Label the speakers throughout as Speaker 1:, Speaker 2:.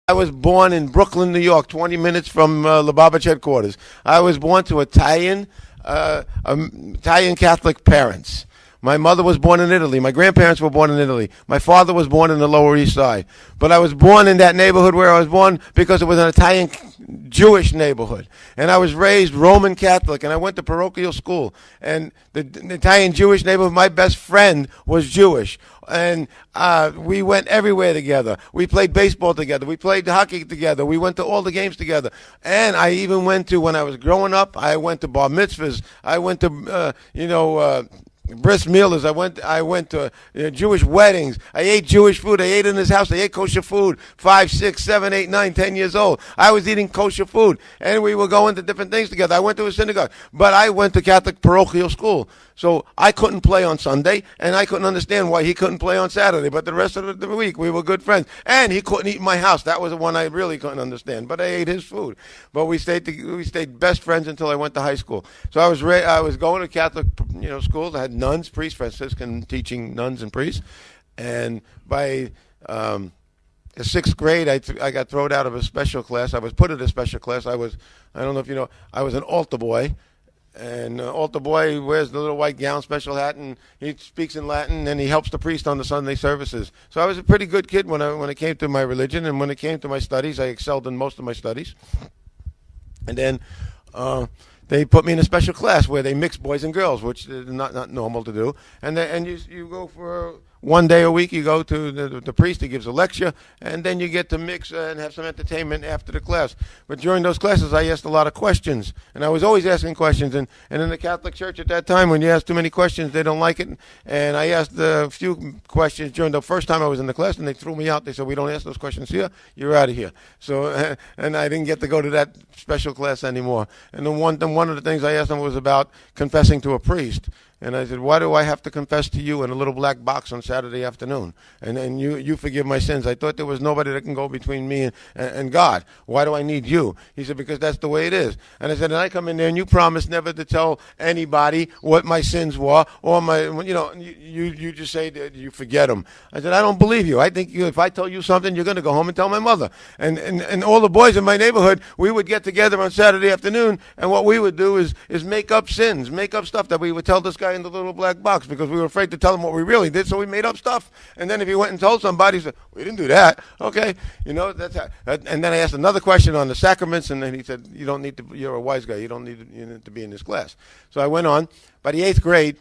Speaker 1: I was born in Brooklyn, New York, 20 minutes from Lubavitch headquarters. I was born to Italian Catholic parents. My mother was born in Italy. My grandparents were born in Italy. My father was born in the Lower East Side. But I was born in that neighborhood where I was born because it was an Italian Jewish neighborhood. And I was raised Roman Catholic, and I went to parochial school. And the Italian Jewish neighborhood, my best friend was Jewish. And we went everywhere together. We played baseball together. We played hockey together. We went to all the games together. And I even went to, when I was growing up, I went to bar mitzvahs. I went to, bris milas. I went to Jewish weddings. I ate Jewish food. I ate in his house. I ate kosher food. 5, 6, 7, 8, 9, 10 years old. I was eating kosher food, and we were going to different things together. I went to a synagogue, but I went to Catholic parochial school. So I couldn't play on Sunday, and I couldn't understand why he couldn't play on Saturday. But the rest of the week, we were good friends. And he couldn't eat in my house. That was the one I really couldn't understand. But I ate his food. But we stayed best friends until I went to high school. So I was going to Catholic schools. I had nuns, priests, Franciscan teaching nuns and priests. And by the 6th grade, I got thrown out of a special class. I was put in a special class. I don't know if you know, I was an altar boy. And altar boy wears the little white gown, special hat, and he speaks in Latin, and he helps the priest on the Sunday services. So I was a pretty good kid when it came to my religion, and when it came to my studies, I excelled in most of my studies. And then they put me in a special class where they mix boys and girls, which is not normal to do. And you go for one day a week, you go to the priest, he gives a lecture, and then you get to mix and have some entertainment after the class. But during those classes, I asked a lot of questions, and I was always asking questions. And in the Catholic Church at that time, when you ask too many questions, they don't like it. And I asked a few questions during the first time I was in the class, and they threw me out. They said, "We don't ask those questions here. You're out of here." So, and I didn't get to go to that special class anymore. And then one of the things I asked them was about confessing to a priest. And I said, "Why do I have to confess to you in a little black box on Saturday afternoon? And you forgive my sins. I thought there was nobody that can go between me and God. Why do I need you?" He said, "Because that's the way it is." And I said, "And I come in there and you promise never to tell anybody what my sins were, or you just say that you forget them." I said, "I don't believe you. I think if I tell you something, you're going to go home and tell my mother." And all the boys in my neighborhood, we would get together on Saturday afternoon, and what we would do is make up sins, make up stuff that we would tell this guy in the little black box, because we were afraid to tell him what we really did, so we made up stuff. And then if he went and told somebody, he said, "We didn't do that." Okay, that's how. And then I asked another question on the sacraments, and then he said, "You don't need to. You're a wise guy. You need to be in this class." So I went on. By the 8th grade,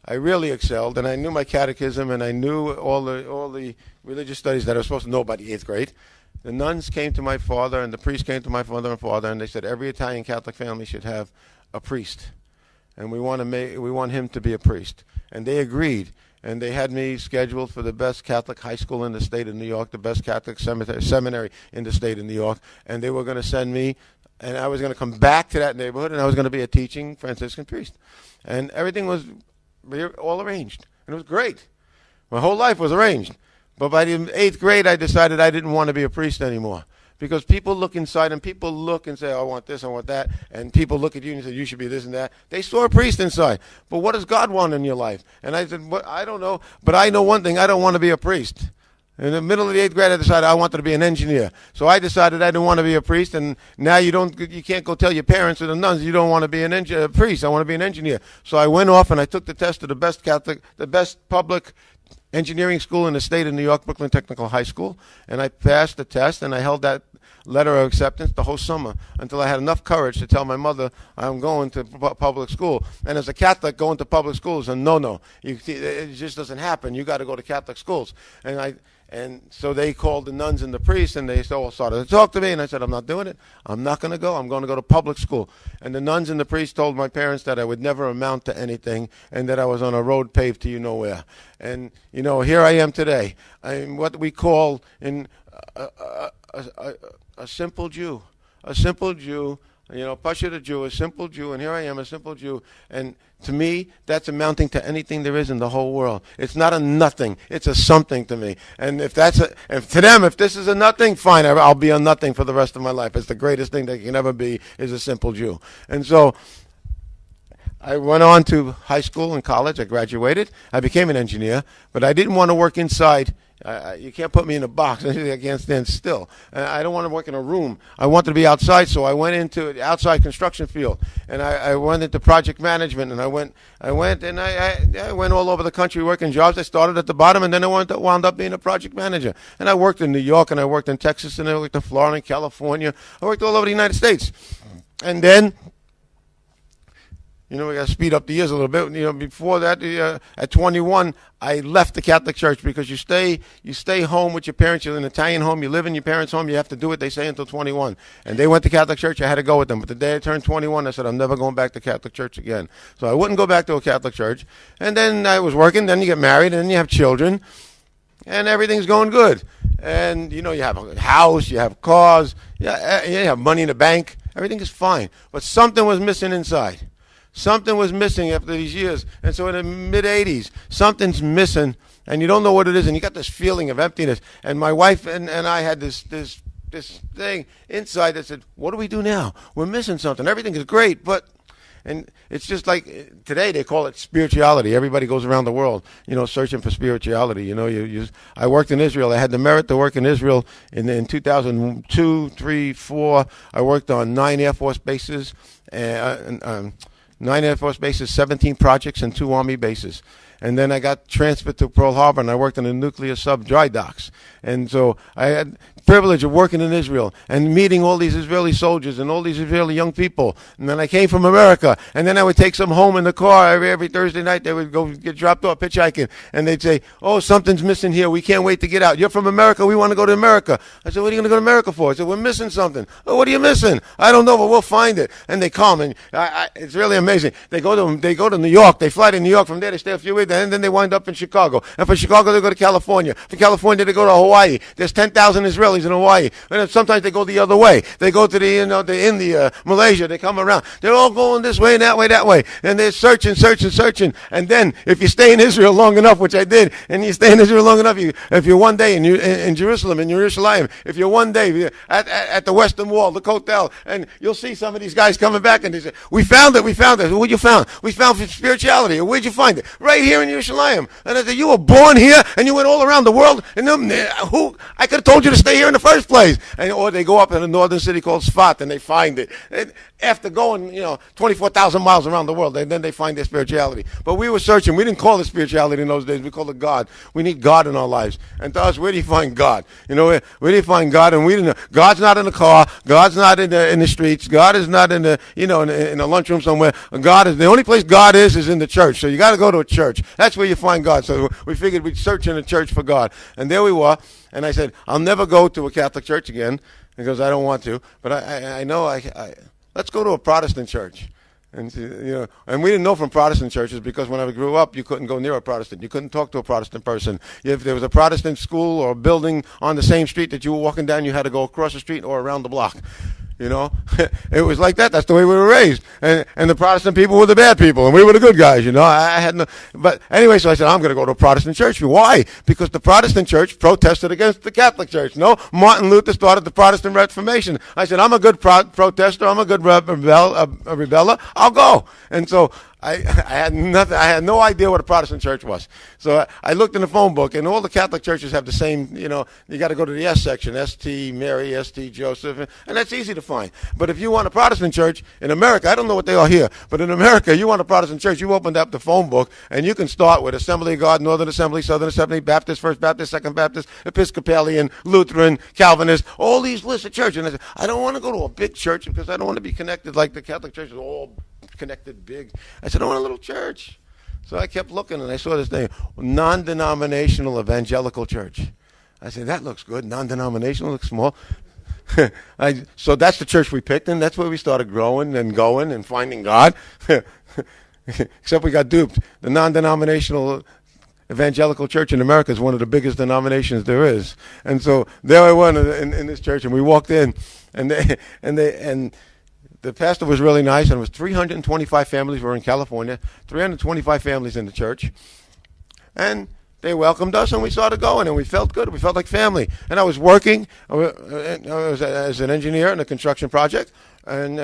Speaker 1: I really excelled, and I knew my catechism, and I knew all the religious studies that I was supposed to know by the 8th grade. The nuns came to my father, and the priest came to my mother and father, and they said every Italian Catholic family should have a priest, and we want him to be a priest. And they agreed, and they had me scheduled for the best Catholic high school in the state of New York, the best Catholic seminary in the state of New York, and they were going to send me, and I was going to come back to that neighborhood, and I was going to be a teaching Franciscan priest. And everything was all arranged, and it was great. My whole life was arranged. But by the 8th grade, I decided I didn't want to be a priest anymore. Because people look inside, and people look and say, "I want this, I want that," and people look at you and say, "You should be this and that." They saw a priest inside. But what does God want in your life? And I said, "Well, I don't know, but I know one thing: I don't want to be a priest." In the middle of the 8th grade, I decided I wanted to be an engineer. So I decided I didn't want to be a priest, and now you can't go tell your parents or the nuns you don't want to be a priest. I want to be an engineer. So I went off and I took the test to the best public engineering school in the state of New York, Brooklyn Technical High School, and I passed the test, and I held that letter of acceptance the whole summer until I had enough courage to tell my mother I'm going to public school. And as a Catholic, going to public school is a no-no. It just doesn't happen. You got to go to Catholic schools. And so they called the nuns and the priests, and they all started to talk to me, and I said, "I'm not doing it. I'm not going to go. I'm going to go to public school." And the nuns and the priests told my parents that I would never amount to anything, and that I was on a road paved to you-know-where. And, here I am today. I'm what we call a simple Jew. A simple Jew. Pasha the Jew, a simple Jew, and here I am, a simple Jew. And to me, that's amounting to anything there is in the whole world. It's not a nothing; it's a something to me. And if to them, if this is a nothing, fine, I'll be a nothing for the rest of my life. It's the greatest thing that can ever be is a simple Jew. And so I went on to high school and college. I graduated. I became an engineer, but I didn't want to work inside. You can't put me in a box. I can't stand still. I don't want to work in a room. I wanted to be outside, so I went into the outside construction field, and I went into project management, and I went all over the country working jobs. I started at the bottom, and then I wound up being a project manager. And I worked in New York, and I worked in Texas, and I worked in Florida and California. I worked all over the United States. And then, we got to speed up the years a little bit. Before that, at 21, I left the Catholic Church because you stay home with your parents. You're in an Italian home. You live in your parents' home. You have to do what they say until 21. And they went to Catholic Church. I had to go with them. But the day I turned 21, I said, I'm never going back to Catholic Church again. So I wouldn't go back to a Catholic church. And then I was working. Then you get married. And then you have children. And everything's going good. And, you have a house. You have cars. You have money in the bank. Everything is fine. But something was missing inside. Something was missing after these years. And so in the mid-'80s, something's missing, and you don't know what it is, and you got this feeling of emptiness. And my wife and I had this thing inside that said, what do we do now? We're missing something. Everything is great, and it's just like today they call it spirituality. Everybody goes around the world, searching for spirituality. I worked in Israel. I had the merit to work in Israel in 2002, 3, 4. I worked on 9 Air Force bases, 9 Air Force bases, 17 projects, and 2 Army bases. And then I got transferred to Pearl Harbor, and I worked in the nuclear sub dry docks. And so I had the privilege of working in Israel and meeting all these Israeli soldiers and all these Israeli young people. And then I came from America, and then I would take some home in the car every Thursday night. They would go get dropped off hitchhiking, and they'd say, oh, something's missing here. We can't wait to get out. You're from America. We want to go to America. I said, what are you going to go to America for? I said, we're missing something. Oh, what are you missing? I don't know, but we'll find it. And they come, and it's really amazing. They go to New York. They fly to New York. From there, they stay a few weeks, and then they wind up in Chicago. And from Chicago, they go to California. From California, they go to Hawaii. There's 10,000 Israelis in Hawaii. And then sometimes they go the other way. They go to the India, Malaysia. They come around. They're all going this way and that way, that way. And they're searching. And then if you stay in Israel long enough, which I did, and you stay in Israel long enough, if you're one day in Jerusalem, if you're one day at the Western Wall, the Kotel, and you'll see some of these guys coming back, and they say, we found it. What'd you found? We found spirituality. Where'd you find it? Right here in Yerushalayim. And I said, you were born here, and you went all around the world, and I could have told you to stay here in the first place. Or they go up in a northern city called Sfat, and they find it. And after going, 24,000 miles around the world, then they find their spirituality. But we were searching. We didn't call it spirituality in those days. We called it God. We need God in our lives. And to us, where do you find God? Where do you find God? And we didn't know. God's not in the car. God's not in the streets. God is not in the, in a lunchroom somewhere. God is, the only place God is in the church. So you got to go to a church. That's where you find God. So we figured we'd search in a church for God. And there we were. And I said, I'll never go to a Catholic church again because I don't want to. But I know let's go to a Protestant church. And and we didn't know from Protestant churches because when I grew up, you couldn't go near a Protestant. You couldn't talk to a Protestant person. If there was a Protestant school or a building on the same street that you were walking down, you had to go across the street or around the block. It was like that. That's the way we were raised. And the Protestant people were the bad people, and we were the good guys. I had no. But anyway, so I said, I'm going to go to a Protestant church. Why? Because the Protestant church protested against the Catholic Church. Martin Luther started the Protestant Reformation. I said, I'm a good protester. I'm a good rebeller. I'll go. And so I had nothing. I had no idea what a Protestant church was. So I looked in the phone book, and all the Catholic churches have the same. You got to go to the S section: St. Mary, St. Joseph, and that's easy to find. But if you want a Protestant church in America, I don't know what they are here, but in America, you want a Protestant church, you opened up the phone book, and you can start with Assembly of God, Northern Assembly, Southern Assembly, Baptist, First Baptist, Second Baptist, Episcopalian, Lutheran, Calvinist, all these lists of churches. And I said, I don't want to go to a big church because I don't want to be connected like the Catholic Church is all connected big. I said, I want a little church. So I kept looking, and I saw this thing, non-denominational evangelical church. I said, that looks good. Non-denominational, looks small. So that's the church we picked, and that's where we started growing and going and finding God. Except we got duped. The non-denominational evangelical church in America is one of the biggest denominations there is. And so there I went in this church, and we walked in, and the pastor was really nice, and it was 325 families. We were in California, 325 families in the church. And they welcomed us, and we started going, and we felt good. We felt like family. And I was working. I was as an engineer in a construction project, and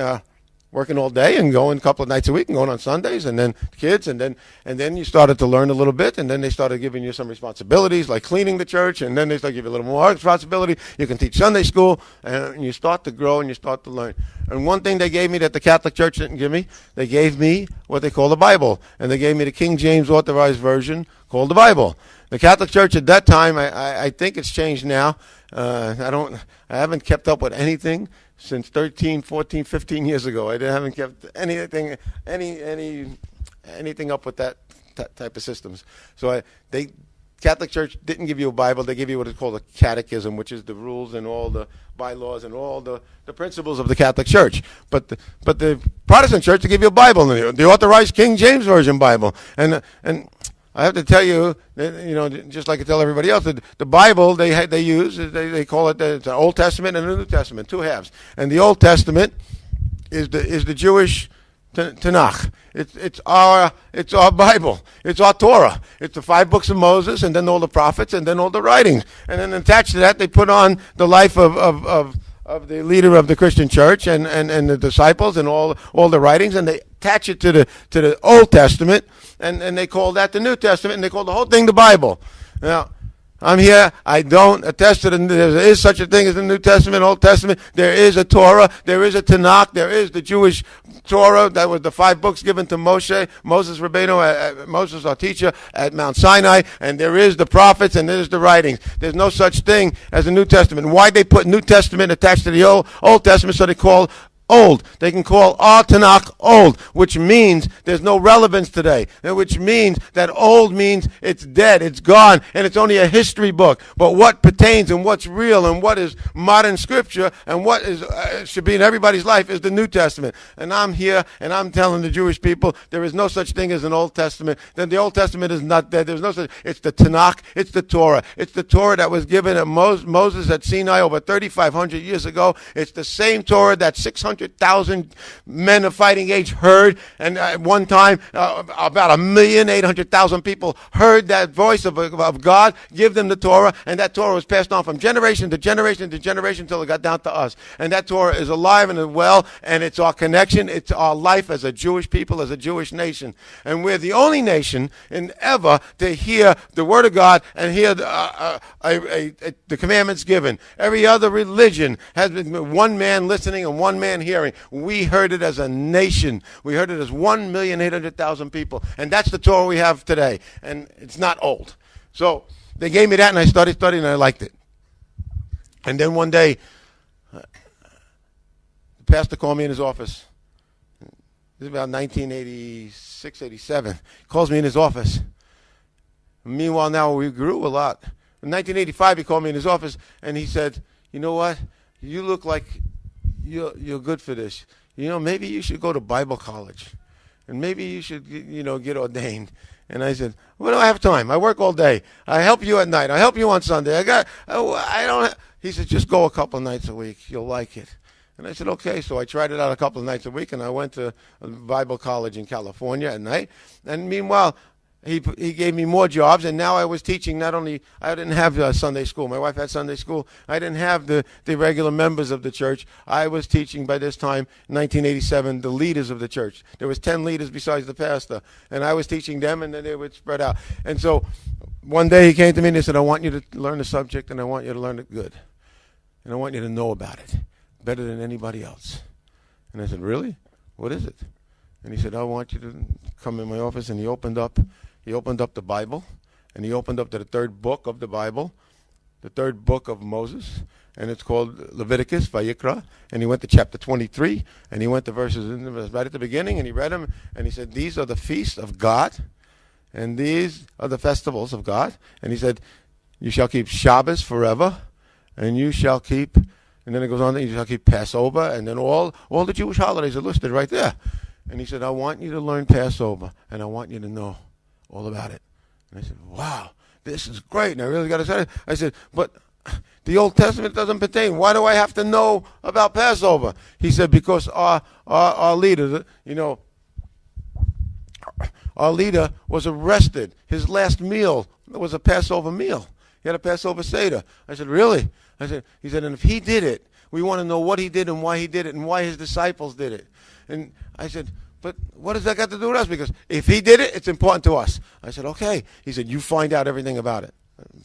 Speaker 1: working all day and going a couple of nights a week and going on Sundays, and then kids, and then you started to learn a little bit, and then they started giving you some responsibilities like cleaning the church, and then they started giving you a little more responsibility. You can teach Sunday school, and you start to grow and you start to learn. And one thing they gave me that the Catholic Church didn't give me, they gave me what they call the Bible, and they gave me the King James Authorized Version called the Bible. The Catholic Church at that time, I think it's changed now. I haven't kept up with anything since 13, 14, 15 years ago. I haven't kept anything up with that type of systems. So Catholic Church didn't give you a Bible. They give you what is called a catechism, which is the rules and all the bylaws and all the principles of the Catholic Church. But the Protestant Church, they give you a Bible, the Authorized King James Version Bible. And I have to tell you, just like I tell everybody else, the Bible they use, they call it the Old Testament and the New Testament, two halves. And the Old Testament is the Jewish Tanakh. It's our Bible. It's our Torah. It's the 5 books of Moses, and then all the prophets, and then all the writings. And then attached to that, they put on the life of the leader of the Christian church and the disciples and all the writings, and they attach it to the Old Testament, and they call that the New Testament, and they call the whole thing the Bible. Now, I'm here. I don't attest to there is such a thing as the New Testament, Old Testament. There is a Torah. There is a Tanakh. There is the Jewish Torah. That was the 5 books given to Moses Rabbeinu, Moses, our teacher, at Mount Sinai. And there is the prophets, and there's the writings. There's no such thing as a New Testament. Why they put New Testament attached to the Old Testament? So they call old. They can call our Tanakh old, which means there's no relevance today, which means that old means it's dead, it's gone, and it's only a history book. But what pertains and what's real and what is modern scripture and what is should be in everybody's life is the New Testament. And I'm here and I'm telling the Jewish people there is no such thing as an Old Testament. Then the Old Testament is not dead. There's no such. It's the Tanakh. It's the Torah. It's the Torah that was given to Moses at Sinai over 3,500 years ago. It's the same Torah that 600,000 men of fighting age heard, and at one time about 1,800,000 people heard that voice of God give them the Torah, and that Torah was passed on from generation to generation to generation until it got down to us. And that Torah is alive and well, and it's our connection, it's our life as a Jewish people, as a Jewish nation. And we're the only nation in ever to hear the Word of God and hear the commandments given. Every other religion has been one man listening and one man hearing. We heard it as a nation. We heard it as 1,800,000 people. And that's the Torah we have today. And it's not old. So they gave me that, and I started studying, and I liked it. And then one day, the pastor called me in his office. This is about 1986, 87. He calls me in his office. Meanwhile, now we grew a lot. In 1985, he called me in his office, and he said, "You know what? You look like you're good for this. Maybe you should go to Bible college, and maybe you should, get ordained." And I said, "Well, I have time. I work all day. I help you at night. I help you on Sunday. He said, "Just go a couple of nights a week. You'll like it." And I said, "Okay." So I tried it out a couple of nights a week, and I went to a Bible college in California at night. And meanwhile, he gave me more jobs, and now I was teaching. Not only I didn't have Sunday school. My wife had Sunday school. I didn't have the regular members of the church. I was teaching by this time, 1987, the leaders of the church. There was 10 leaders besides the pastor, and I was teaching them, and then they would spread out. And so one day he came to me and he said, "I want you to learn the subject, and I want you to learn it good, and I want you to know about it better than anybody else." And I said, "Really? What is it?" And he said, "I want you to come in my office." And he opened up the Bible, and he opened up to the 3rd book of the Bible, the 3rd book of Moses, and it's called Leviticus, Vayikra. And he went to chapter 23, and he went to verses right at the beginning, and he read them, and he said, "These are the feasts of God, and these are the festivals of God." And he said, "You shall keep Shabbos forever, and you shall keep," and then it goes on, "you shall keep Passover," and then all the Jewish holidays are listed right there. And he said, "I want you to learn Passover, and I want you to know all about it." And I said, "Wow, this is great." And I really got excited. I said, "But the Old Testament doesn't pertain. Why do I have to know about Passover?" He said, "Because our leader, our leader was arrested. His last meal was a Passover meal. He had a Passover Seder." I said, "Really?" He said, "And if he did it, we want to know what he did and why he did it and why his disciples did it." And I said, but what does that got to do with us? Because if he did it, it's important to us. I said, okay. He said, you find out everything about it.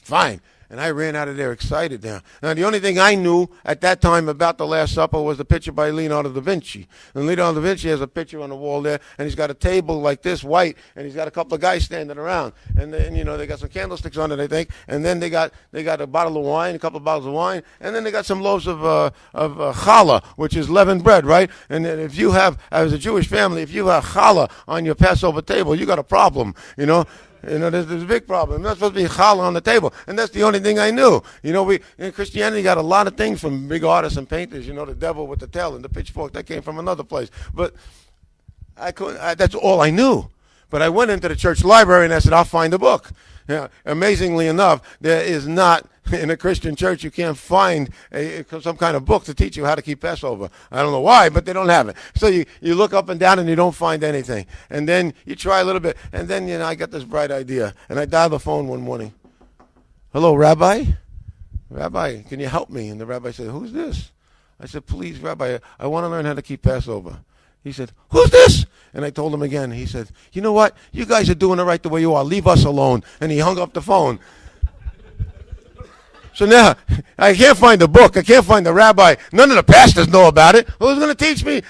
Speaker 1: Fine. And I ran out of there excited now. Now, the only thing I knew at that time about the Last Supper was the picture by Leonardo da Vinci. And Leonardo da Vinci has a picture on the wall there, and he's got a table like this, white, and he's got a couple of guys standing around. And then, they got some candlesticks on it, I think. And then they got a bottle of wine, a couple of bottles of wine, and then they got some loaves of challah, which is leavened bread, right? And then if you have, as a Jewish family, if you have challah on your Passover table, you got a problem, there's a big problem. There's not supposed to be challah on the table. And that's the only thing I knew. We in Christianity got a lot of things from big artists and painters. The devil with the tail and the pitchfork, that came from another place. But that's all I knew. But I went into the church library and I said, I'll find a book. Amazingly enough, there is not, in a Christian church, you can't find some kind of book to teach you how to keep Passover. I don't know why, but they don't have it. So you look up and down and you don't find anything. And then you try a little bit. And then, I got this bright idea. And I dialed the phone one morning. Hello, Rabbi? Rabbi, can you help me? And the rabbi said, who's this? I said, please, Rabbi, I want to learn how to keep Passover. He said, who's this? And I told him again. He said, you know what? You guys are doing it right the way you are. Leave us alone. And he hung up the phone. So now, I can't find the book. I can't find the rabbi. None of the pastors know about it. Who's going to teach me?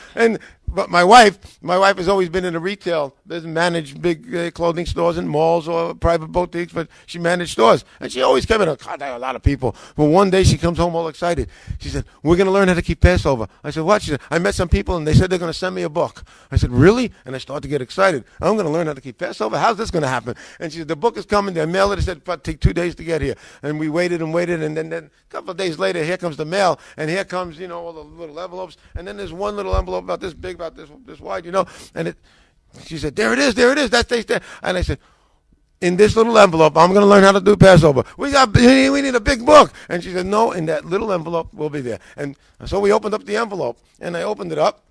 Speaker 1: But my wife has always been in the retail. Doesn't manage big clothing stores and malls or private boutiques, but she managed stores. And she always came in. God, there are a lot of people. But one day she comes home all excited. She said, we're going to learn how to keep Passover. I said, what? She said, I met some people and they said they're going to send me a book. I said, really? And I started to get excited. I'm going to learn how to keep Passover? How's this going to happen? And she said, the book is coming. They mail it. It said, it'll take 2 days to get here. And we waited and waited. And then a couple of days later, here comes the mail. And here comes, all the little envelopes. And then there's one little envelope about this big, about this wide, and she said, there it is, that stays there. And I said, in this little envelope, I'm going to learn how to do Passover. We need a big book. And she said, no, in that little envelope will be there. And so we opened up the envelope, and I opened it up.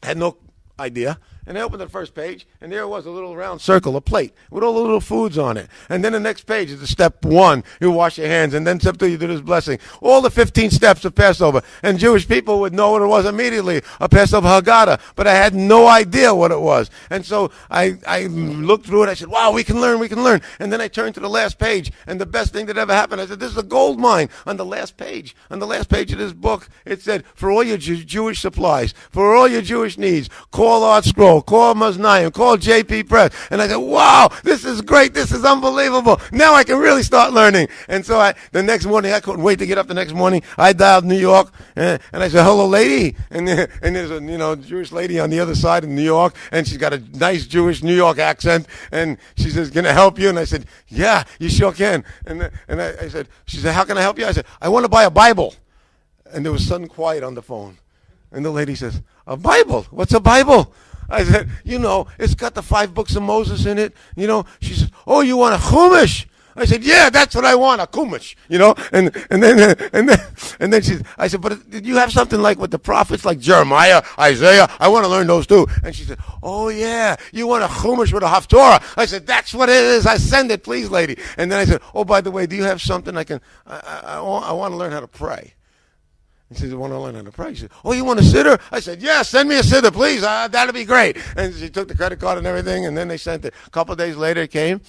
Speaker 1: I had no idea. And I opened the first page, and there was a little round circle, a plate, with all the little foods on it. And then the next page is the step 1, you wash your hands, and then step 2, you do this blessing. All the 15 steps of Passover. And Jewish people would know what it was immediately, a Passover Haggadah. But I had no idea what it was. And so I looked through it, I said, wow, we can learn. And then I turned to the last page, and the best thing that ever happened, I said, this is a gold mine. On the last page of this book, it said, for all your Jewish supplies, for all your Jewish needs, call Art Scroll, call Maznayim, call JP Press. And I said, wow, this is great. This is unbelievable. Now I can really start learning. And so the next morning, I couldn't wait to get up the next morning. I dialed New York, and I said, hello, lady. And there's a Jewish lady on the other side in New York, and she's got a nice Jewish New York accent. And she says, can I help you? And I said, yeah, you sure can. And I said, she said, how can I help you? I said, I want to buy a Bible. And there was sudden quiet on the phone. And the lady says, a Bible? What's a Bible? I said, it's got the 5 books of Moses in it. She said, oh, you want a Chumash? I said, yeah, that's what I want, a Chumash. And then I said, but did you have something like with the prophets, like Jeremiah, Isaiah? I want to learn those too. And she said, oh yeah, you want a Chumash with a Haftorah? I said, that's what it is. I send it, please, lady. And then I said, oh, by the way, do you have something I want to learn how to pray? He said, you want to learn how to pray? She said, oh, you want a sitter? I said, yeah, send me a sitter, please. That'll be great. And she took the credit card and everything, and then they sent it. A couple of days later, it came.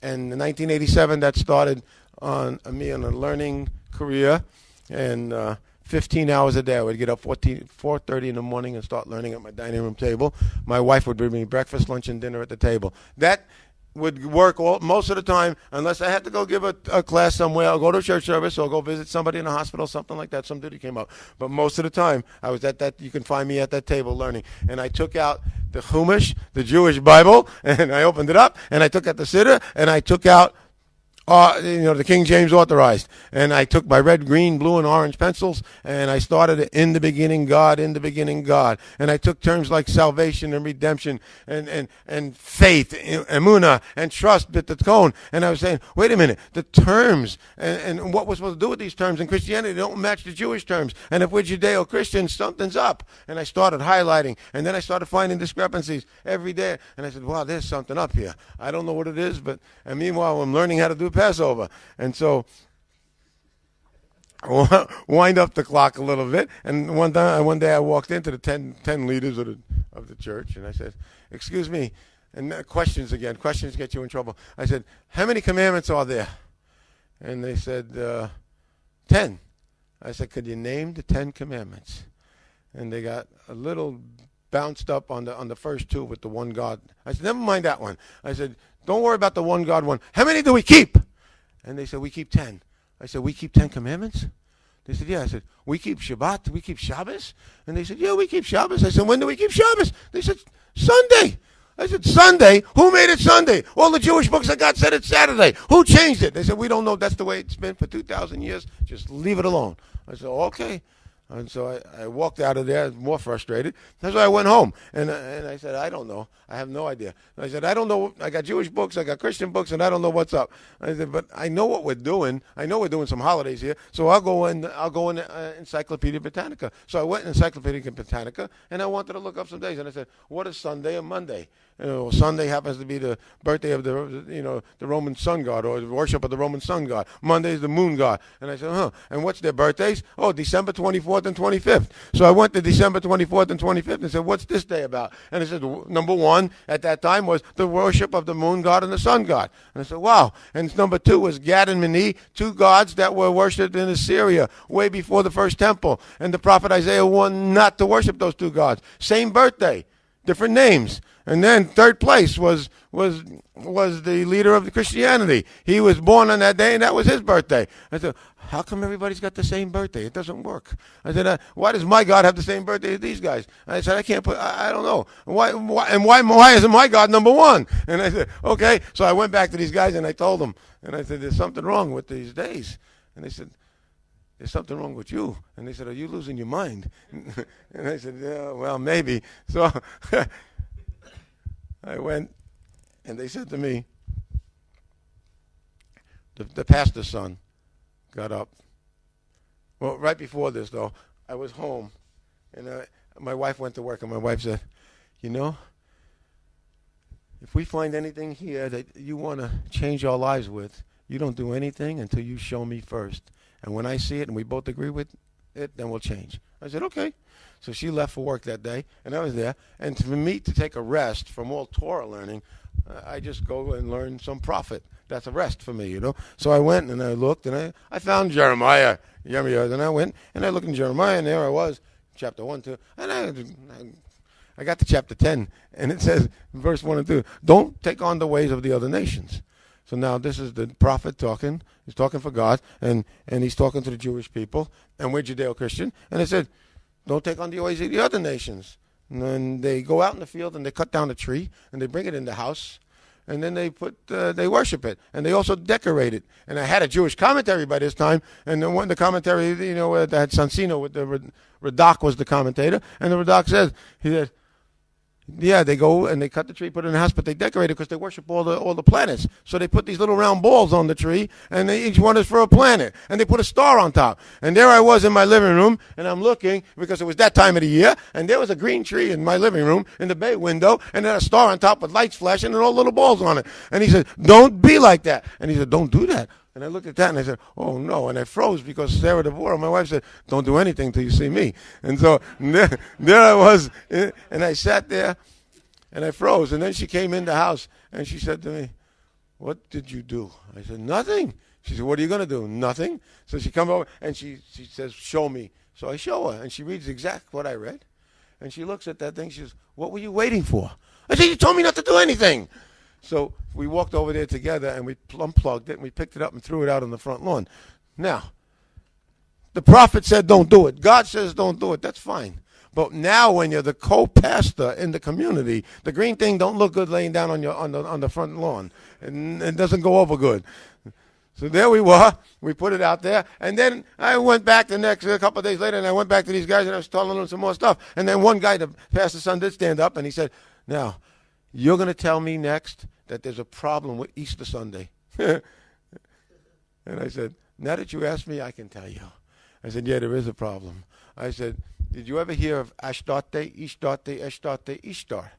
Speaker 1: And in 1987, that started on me on a learning career. And 15 hours a day, I would get up 4:30 in the morning and start learning at my dining room table. My wife would bring me breakfast, lunch, and dinner at the table. That would work most of the time, unless I had to go give a class somewhere, or go to a church service, or go visit somebody in a hospital, something like that. Some duty came up. But most of the time, I was at that. You can find me at that table learning. And I took out the Chumash, the Jewish Bible, and I opened it up, and I took out the Siddur, and I took out the King James Authorized. And I took my red, green, blue, and orange pencils, and I started it, in the beginning, God, in the beginning, God. And I took terms like salvation and redemption and faith, emunah, and trust, bitachon. And I was saying, wait a minute, the terms and what we're supposed to do with these terms in Christianity don't match the Jewish terms. And if we're Judeo-Christians, something's up. And I started highlighting, and then I started finding discrepancies every day. And I said, wow, there's something up here. I don't know what it is, and meanwhile, I'm learning how to do Passover. And so wind up the clock a little bit. And one day I walked into the 10 leaders of the church, and I said, "Excuse me," and questions again. Questions get you in trouble. I said, "How many commandments are there?" And they said, 10. I said, "Could you name the 10 commandments?" And they got a little bounced up on the first two with the one God. I said, "Never mind that one." I said, "Don't worry about the one God one. How many do we keep?" And they said, "We keep 10. I said, "We keep 10 commandments?" They said, "Yeah." I said, "We keep Shabbat? We keep Shabbos?" And they said, "Yeah, we keep Shabbos." I said, "When do we keep Shabbos?" They said, "Sunday." I said, "Sunday? Who made it Sunday? All the Jewish books I got said it's Saturday. Who changed it?" They said, "We don't know. That's the way it's been for 2,000 years. Just leave it alone." I said, "Okay." And so I walked out of there more frustrated. That's why I went home. And I said, "I don't know. I have no idea." And I said, "I don't know. I got Jewish books, I got Christian books, and I don't know what's up." I said, "But I know what we're doing. I know we're doing some holidays here. So I'll go in Encyclopedia Britannica." So I went in Encyclopedia Britannica, and I wanted to look up some days. And I said, "What is Sunday and Monday?" Sunday happens to be the birthday of the Roman sun god, or the worship of the Roman sun god. Monday is the moon god. And I said, "Huh? And what's their birthdays?" "Oh, December 24th and 25th. So I went to December 24th and 25th and said, "What's this day about?" And I said, number one at that time was the worship of the moon god and the sun god. And I said, "Wow." And number two was Gad and Mini, two gods that were worshipped in Assyria way before the first temple. And the prophet Isaiah warned not to worship those two gods. Same birthday, different names. And then third place was the leader of the Christianity. He was born on that day, and that was his birthday. I said, "How come everybody's got the same birthday? It doesn't work." I said, "Why does my God have the same birthday as these guys?" I said, I don't know. Why isn't my God number one?" And I said, "Okay." So I went back to these guys, and I told them. And I said, "There's something wrong with these days." And they said, "There's something wrong with you." And they said, "Are you losing your mind?" And I said, "Yeah, well, maybe." So I went, and they said to me, the pastor's son got up. Well, right before this, though, I was home, and my wife went to work, and my wife said, "If we find anything here that you want to change our lives with, you don't do anything until you show me first. And when I see it and we both agree with it, then we'll change." I said, "Okay." So she left for work that day, and I was there. And for me to take a rest from all Torah learning, I just go and learn some prophet. That's a rest for me, So I went and I looked, and I found Jeremiah. And I went and I looked in Jeremiah, and there I was, chapter 1, 2. And I got to chapter 10, and it says, verse 1 and 2, "Don't take on the ways of the other nations." So now this is the prophet talking. He's talking for God, and he's talking to the Jewish people, and we're Judeo-Christian. And it said, "Don't take on the ways of the other nations." And then they go out in the field and they cut down a tree and they bring it in the house, and then they worship it, and they also decorate it. And I had a Jewish commentary by this time, and then when the commentary, that had Sansino with the Radak was the commentator, and the Radak he said, "Yeah, they go and they cut the tree, put it in the house, but they decorate it because they worship all the planets. So they put these little round balls on the tree, and each one is for a planet. And they put a star on top." And there I was in my living room, and I'm looking because it was that time of the year, and there was a green tree in my living room in the bay window, and then a star on top with lights flashing and all little balls on it. And he said, "Don't be like that." And he said, "Don't do that." And I looked at that and I said, "Oh no!" And I froze because Sarah Devorah, my wife, said, "Don't do anything till you see me." And so there I was, and I sat there and I froze. And then she came in the house and she said to me, "What did you do?" I said, "Nothing." She said, "What are you going to do?" "Nothing." So she comes over and she says, "Show me." So I show her, and she reads exactly what I read. And she looks at that thing. She says, "What were you waiting for?" I said, "You told me not to do anything." So we walked over there together, and we unplugged it, and we picked it up and threw it out on the front lawn. Now, the prophet said don't do it. God says don't do it. That's fine. But now when you're the co-pastor in the community, the green thing don't look good laying down on the front lawn. And it doesn't go over good. So there we were. We put it out there. And then I went back a couple of days later, and I went back to these guys, and I was telling them some more stuff. And then one guy, the pastor's son, did stand up, and he said, "Now, you're going to tell me next that there's a problem with Easter Sunday." And I said, "Now that you asked me, I can tell you." I said, "Yeah, there is a problem." I said, "Did you ever hear of Ashtarte, Ishtarte, Eshtarte, Ishtar?"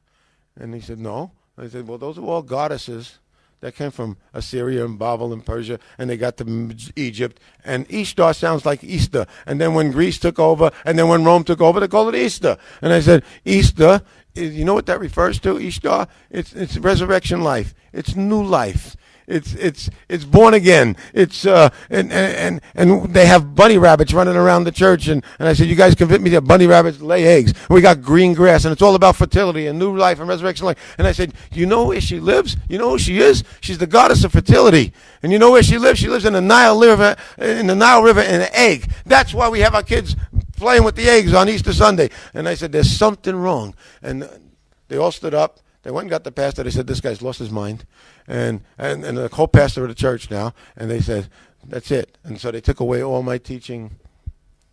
Speaker 1: And he said, "No." I said, "Well, those are all goddesses that came from Assyria and Babel and Persia, and they got to Egypt. And Ishtar sounds like Easter. And then when Greece took over, and then when Rome took over, they called it Easter. And I said, Easter, you know what that refers to, Ishtar? It's resurrection life. It's new life. It's born again. It's and they have bunny rabbits running around the church, and I said, you guys convince me that bunny rabbits lay eggs. We got green grass, and it's all about fertility and new life and resurrection life. And I said, you know where she lives? You know who she is? She's the goddess of fertility. And you know where she lives? She lives in the Nile River, in an egg. That's why we have our kids playing with the eggs on Easter Sunday. And I said, there's something wrong. And they all stood up. They went and got the pastor. They said, this guy's lost his mind. And the co-pastor of the church now. And they said, that's it. And so they took away all my teaching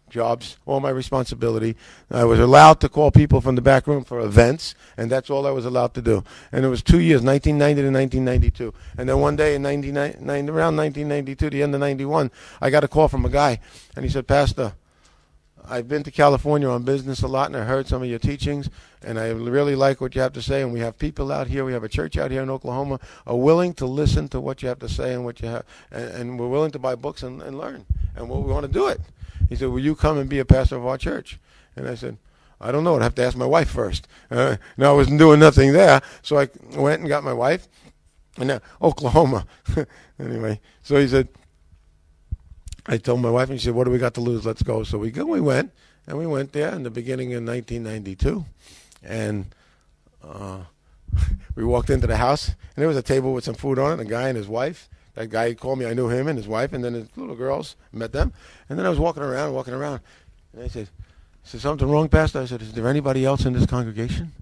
Speaker 1: jobs, all my responsibility. I was allowed to call people from the back room for events, and that's all I was allowed to do. And it was 2 years, 1990 to 1992. And then one day in around 1992, the end of 91, I got a call from a guy. And he said, Pastor, I've been to California on business a lot, and I heard some of your teachings, and I really like what you have to say. And we have people out here, we have a church out here in Oklahoma, are willing to listen to what you have to say and what you have, and we're willing to buy books and learn, and we want to do it. He said, will you come and be a pastor of our church? And I said, I don't know. I'd have to ask my wife first. No, I wasn't doing nothing there, so I went and got my wife, and Oklahoma. Anyway, so he said, I told my wife, and she said, what do we got to lose? Let's go. So we went, and we went there in the beginning of 1992. And we walked into the house, and there was a table with some food on it, a guy and his wife. That guy called me. I knew him and his wife, and then his little girls, met them. And then I was walking around. And I said, is there something wrong, Pastor? I said, is there anybody else in this congregation?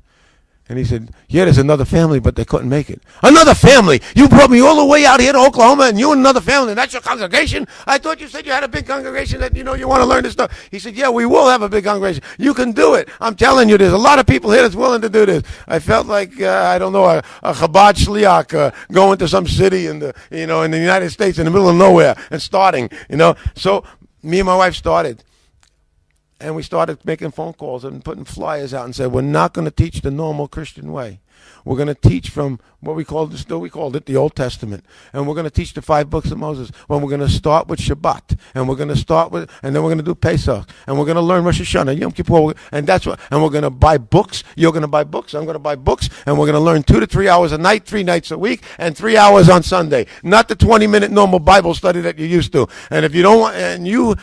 Speaker 1: And he said, yeah, there's another family, but they couldn't make it. Another family? You brought me all the way out here to Oklahoma, and you and another family, and that's your congregation? I thought you said you had a big congregation that, you want to learn this stuff. He said, yeah, we will have a big congregation. You can do it. I'm telling you, there's a lot of people here that's willing to do this. I felt like, a Chabad Shliach going to some city in the United States in the middle of nowhere and starting, So me and my wife started. And we started making phone calls and putting flyers out and said, we're not going to teach the normal Christian way. We're going to teach from what we called it the Old Testament. And we're going to teach the 5 books of Moses. Well, we're going to start with Shabbat. And we're going to and then we're going to do Pesach. And we're going to learn Rosh Hashanah, Yom Kippur. And we're going to buy books. You're going to buy books. I'm going to buy books. And we're going to learn 2 to 3 hours a night, 3 nights a week, and 3 hours on Sunday. Not the 20-minute normal Bible study that you're used to. And if you don't want, and you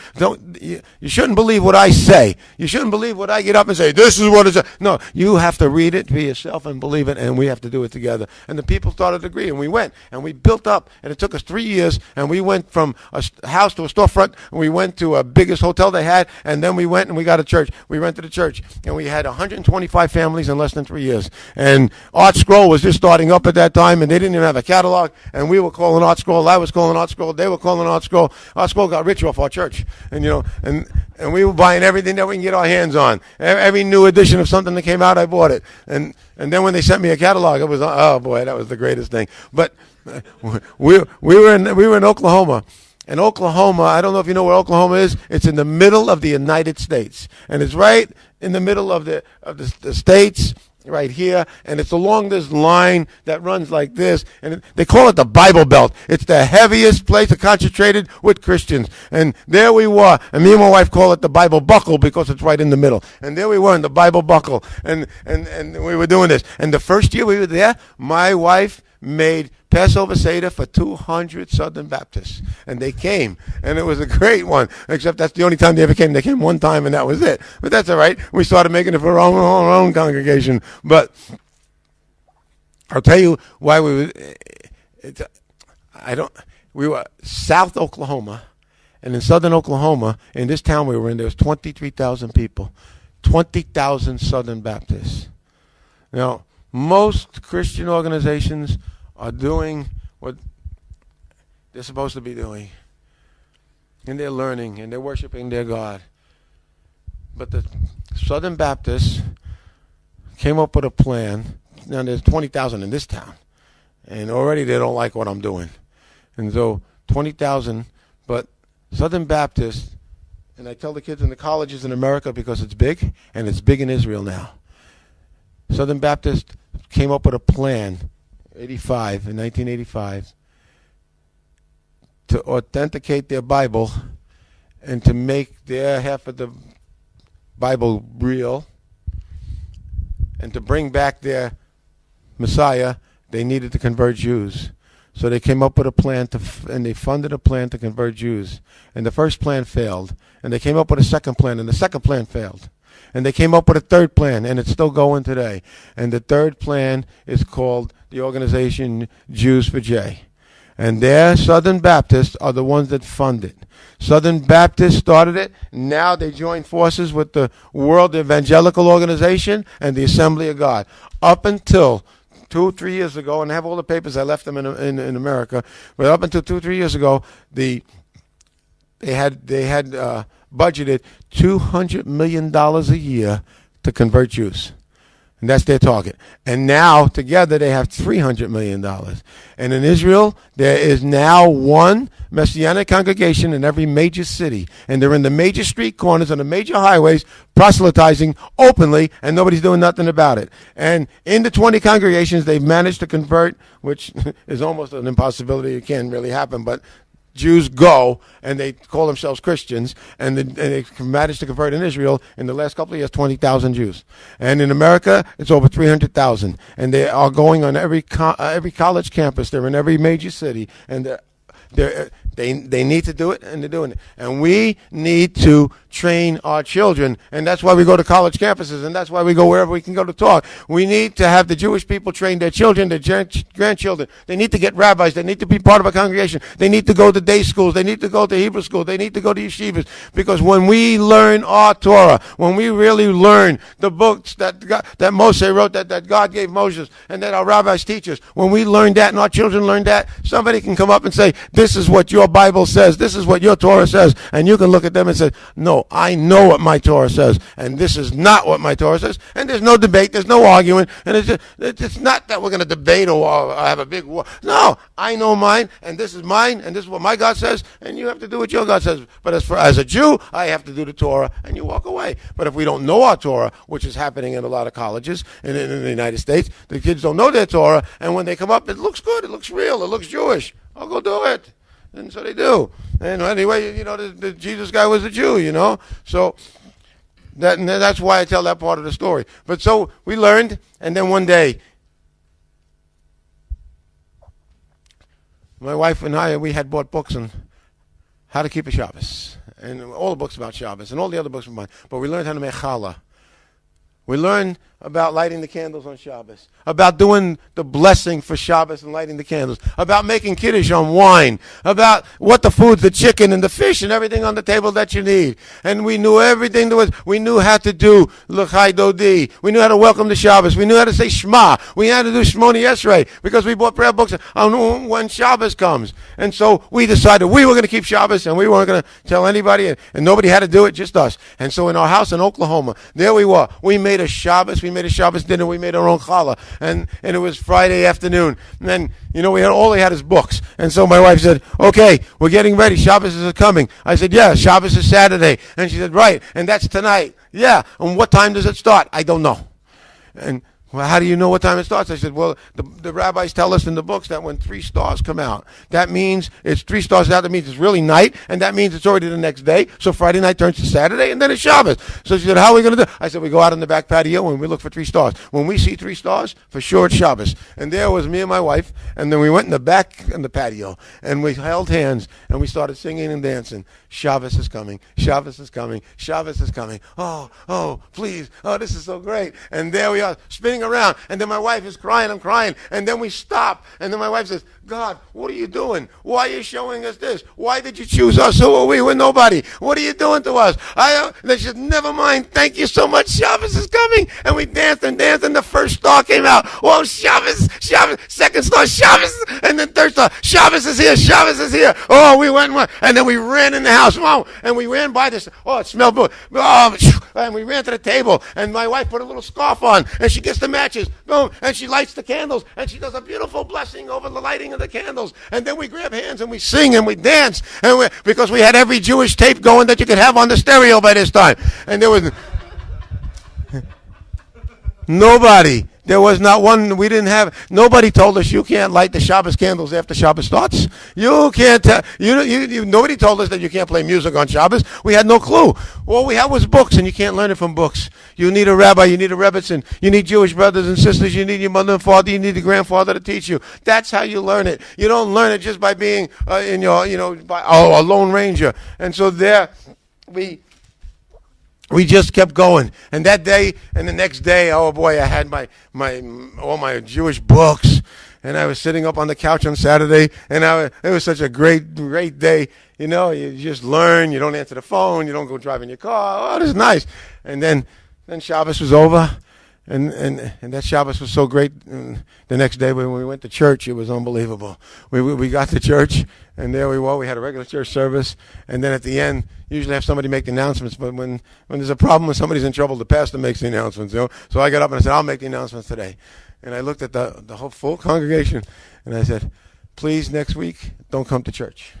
Speaker 1: shouldn't believe what I say. You shouldn't believe what I get up and say, this is what it is. No, you have to read it for yourself and believe it, and we have to do it together. And the people started to agree, and we went, and we built up, and it took us 3 years, and we went from a house to a storefront, and we went to a biggest hotel they had, and then we went and we got a church. We rented a church, and we had 125 families in less than 3 years. And Art Scroll was just starting up at that time, and they didn't even have a catalog, and we were calling Art Scroll, I was calling Art Scroll, they were calling Art Scroll. Art Scroll got rich off our church, and and we were buying everything that we can get our hands on. Every new edition of something that came out, I bought it. And then when they sent me a catalog, it was, oh boy, that was the greatest thing. But we were in Oklahoma. And Oklahoma, I don't know if you know where Oklahoma is. It's in the middle of the United States, and it's right in the middle of the states. Right here, and it's along this line that runs like this, and they call it the Bible Belt. It's the heaviest place concentrated with Christians, and there we were, and me and my wife call it the Bible Buckle because it's right in the middle, and there we were in the Bible Buckle, and we were doing this, and the first year we were there, my wife made Passover Seder for 200 Southern Baptists, and they came, and it was a great one, except that's the only time they ever came. They came one time, and that was it, but that's all right. We started making it for our own congregation, but I'll tell you why we were South Oklahoma, and in Southern Oklahoma, in this town we were in, there was 23,000 people, 20,000 Southern Baptists. Now, most Christian organizations are doing what they're supposed to be doing. And they're learning, and they're worshiping their God. But the Southern Baptists came up with a plan. Now, there's 20,000 in this town. And already they don't like what I'm doing. And so 20,000, but Southern Baptists, and I tell the kids in the colleges in America because it's big, and it's big in Israel now. Southern Baptists came up with a plan. in 1985, to authenticate their Bible and to make their half of the Bible real and to bring back their Messiah, they needed to convert Jews. So they came up with a plan and they funded a plan to convert Jews. And the first plan failed. And they came up with a second plan, and the second plan failed. And they came up with a third plan, and it's still going today. And the third plan is called the organization Jews for J. And their Southern Baptists are the ones that fund it. Southern Baptists started it. Now they join forces with the World Evangelical Organization and the Assembly of God. Up until 2-3 years ago, and I have all the papers, I left them in America, but up until 2-3 years ago, they had budgeted $200 million a year to convert Jews. And that's their target. And now, together, they have $300 million. And in Israel, there is now one Messianic congregation in every major city. And they're in the major street corners and the major highways proselytizing openly, and nobody's doing nothing about it. And in the 20 congregations, they've managed to convert, which is almost an impossibility. It can't really happen, but Jews go, and they call themselves Christians, and they managed to convert in Israel in the last couple of years 20,000 Jews. And in America, it's over 300,000. And they are going on every college campus. They're in every major city, and they need to do it, and they're doing it. And we need to train our children, and that's why we go to college campuses, and that's why we go wherever we can go to talk. We need to have the Jewish people train their children, their grandchildren. They need to get rabbis. They need to be part of a congregation. They need to go to day schools. They need to go to Hebrew school. They need to go to yeshivas, because when we learn our Torah, when we really learn the books that Moshe wrote, that God gave Moses, and that our rabbis teach us, when we learn that and our children learn that, somebody can come up and say, this is what your Bible says, this is what your Torah says, and you can look at them and say, no, I know what my Torah says, and this is not what my Torah says, and there's no debate, there's no arguing, and it's not that we're going to debate or have a big war. No, I know mine, and this is mine, and this is what my God says, and you have to do what your God says. But as a Jew, I have to do the Torah, and you walk away. But if we don't know our Torah, which is happening in a lot of colleges in the United States, the kids don't know their Torah, and when they come up, it looks good, it looks real, it looks Jewish. I'll go do it. And so they do. And anyway, the Jesus guy was a Jew, So that's why I tell that part of the story. But so we learned, and then one day, my wife and I, we had bought books on how to keep a Shabbos. And all the books about Shabbos, and all the other books were mine. But we learned how to make challah. We learned about lighting the candles on Shabbos, about doing the blessing for Shabbos and lighting the candles, about making kiddush on wine, about what the foods, the chicken and the fish and everything on the table that you need. And we knew everything there was. We knew how to do l'chai dodi. We knew how to welcome the Shabbos. We knew how to say Shema. We had to do Shmoni Esrei because we bought prayer books on when Shabbos comes. And so we decided we were going to keep Shabbos, and we weren't going to tell anybody, and nobody had to do it, just us. And so in our house in Oklahoma, there we were. We made a Shabbos. We made a Shabbos dinner. We made our own challah, and it was Friday afternoon. And then all he had is books. And so my wife said, "Okay, we're getting ready. Shabbos is coming." I said, "Yeah, Shabbos is Saturday." And she said, "Right, and that's tonight." "Yeah, and what time does it start?" "I don't know." And well, how do you know what time it starts? I said, well, the rabbis tell us in the books that when 3 stars come out, that means it's 3 stars out. That means it's really night, and that means it's already the next day. So Friday night turns to Saturday, and then it's Shabbos. So she said, how are we going to do? I said, we go out on the back patio, and we look for 3 stars. When we see 3 stars, for sure it's Shabbos. And there was me and my wife, and then we went in the back in the patio, and we held hands, and we started singing and dancing. Shabbos is coming. Shabbos is coming. Shabbos is coming. Oh, please. Oh, this is so great. And there we are, spinning around. And then my wife is crying. I'm crying. And then we stop. And then my wife says, God, what are you doing? Why are you showing us this? Why did you choose us? Who are we? We're nobody. What are you doing to us? They said, never mind. Thank you so much. Shabbos is coming. And we danced and danced. And the first star came out. Oh, Shabbos. Second star, Shabbos. And then third star, Shabbos is here. Shabbos is here. Oh, we went. And then we ran in the house. And we ran by this. Oh, it smelled good. And we ran to the table. And my wife put a little scarf on. And she gets the matches. Boom. And she lights the candles. And she does a beautiful blessing over the lighting of the candles. And then we grab hands and we sing and we dance. And because we had every Jewish tape going that you could have on the stereo by this time. And there was nobody There was not one. We didn't have. Nobody told us you can't light the Shabbos candles after Shabbos starts. You can't. Nobody told us that you can't play music on Shabbos. We had no clue. All we had was books, and you can't learn it from books. You need a rabbi. You need a rebbitzin. You need Jewish brothers and sisters. You need your mother and father. You need the grandfather to teach you. That's how you learn it. You don't learn it just by being a lone ranger. And so there, we just kept going, and that day and the next day, oh boy, I had all my Jewish books, and I was sitting up on the couch on Saturday, and it was such a great day. You just learn. You don't answer the phone. You don't go driving your car. Oh, this is nice. And then Shabbos was over, and that Shabbos was so great. And the next day when we went to church, it was unbelievable. We got to church, and there we were. We had a regular church service, and then at the end, usually have somebody make the announcements. But when there's a problem, when somebody's in trouble, the pastor makes the announcements. So I got up and I said, I'll make the announcements today. And I looked at the whole full congregation, and I said, please, next week, don't come to church.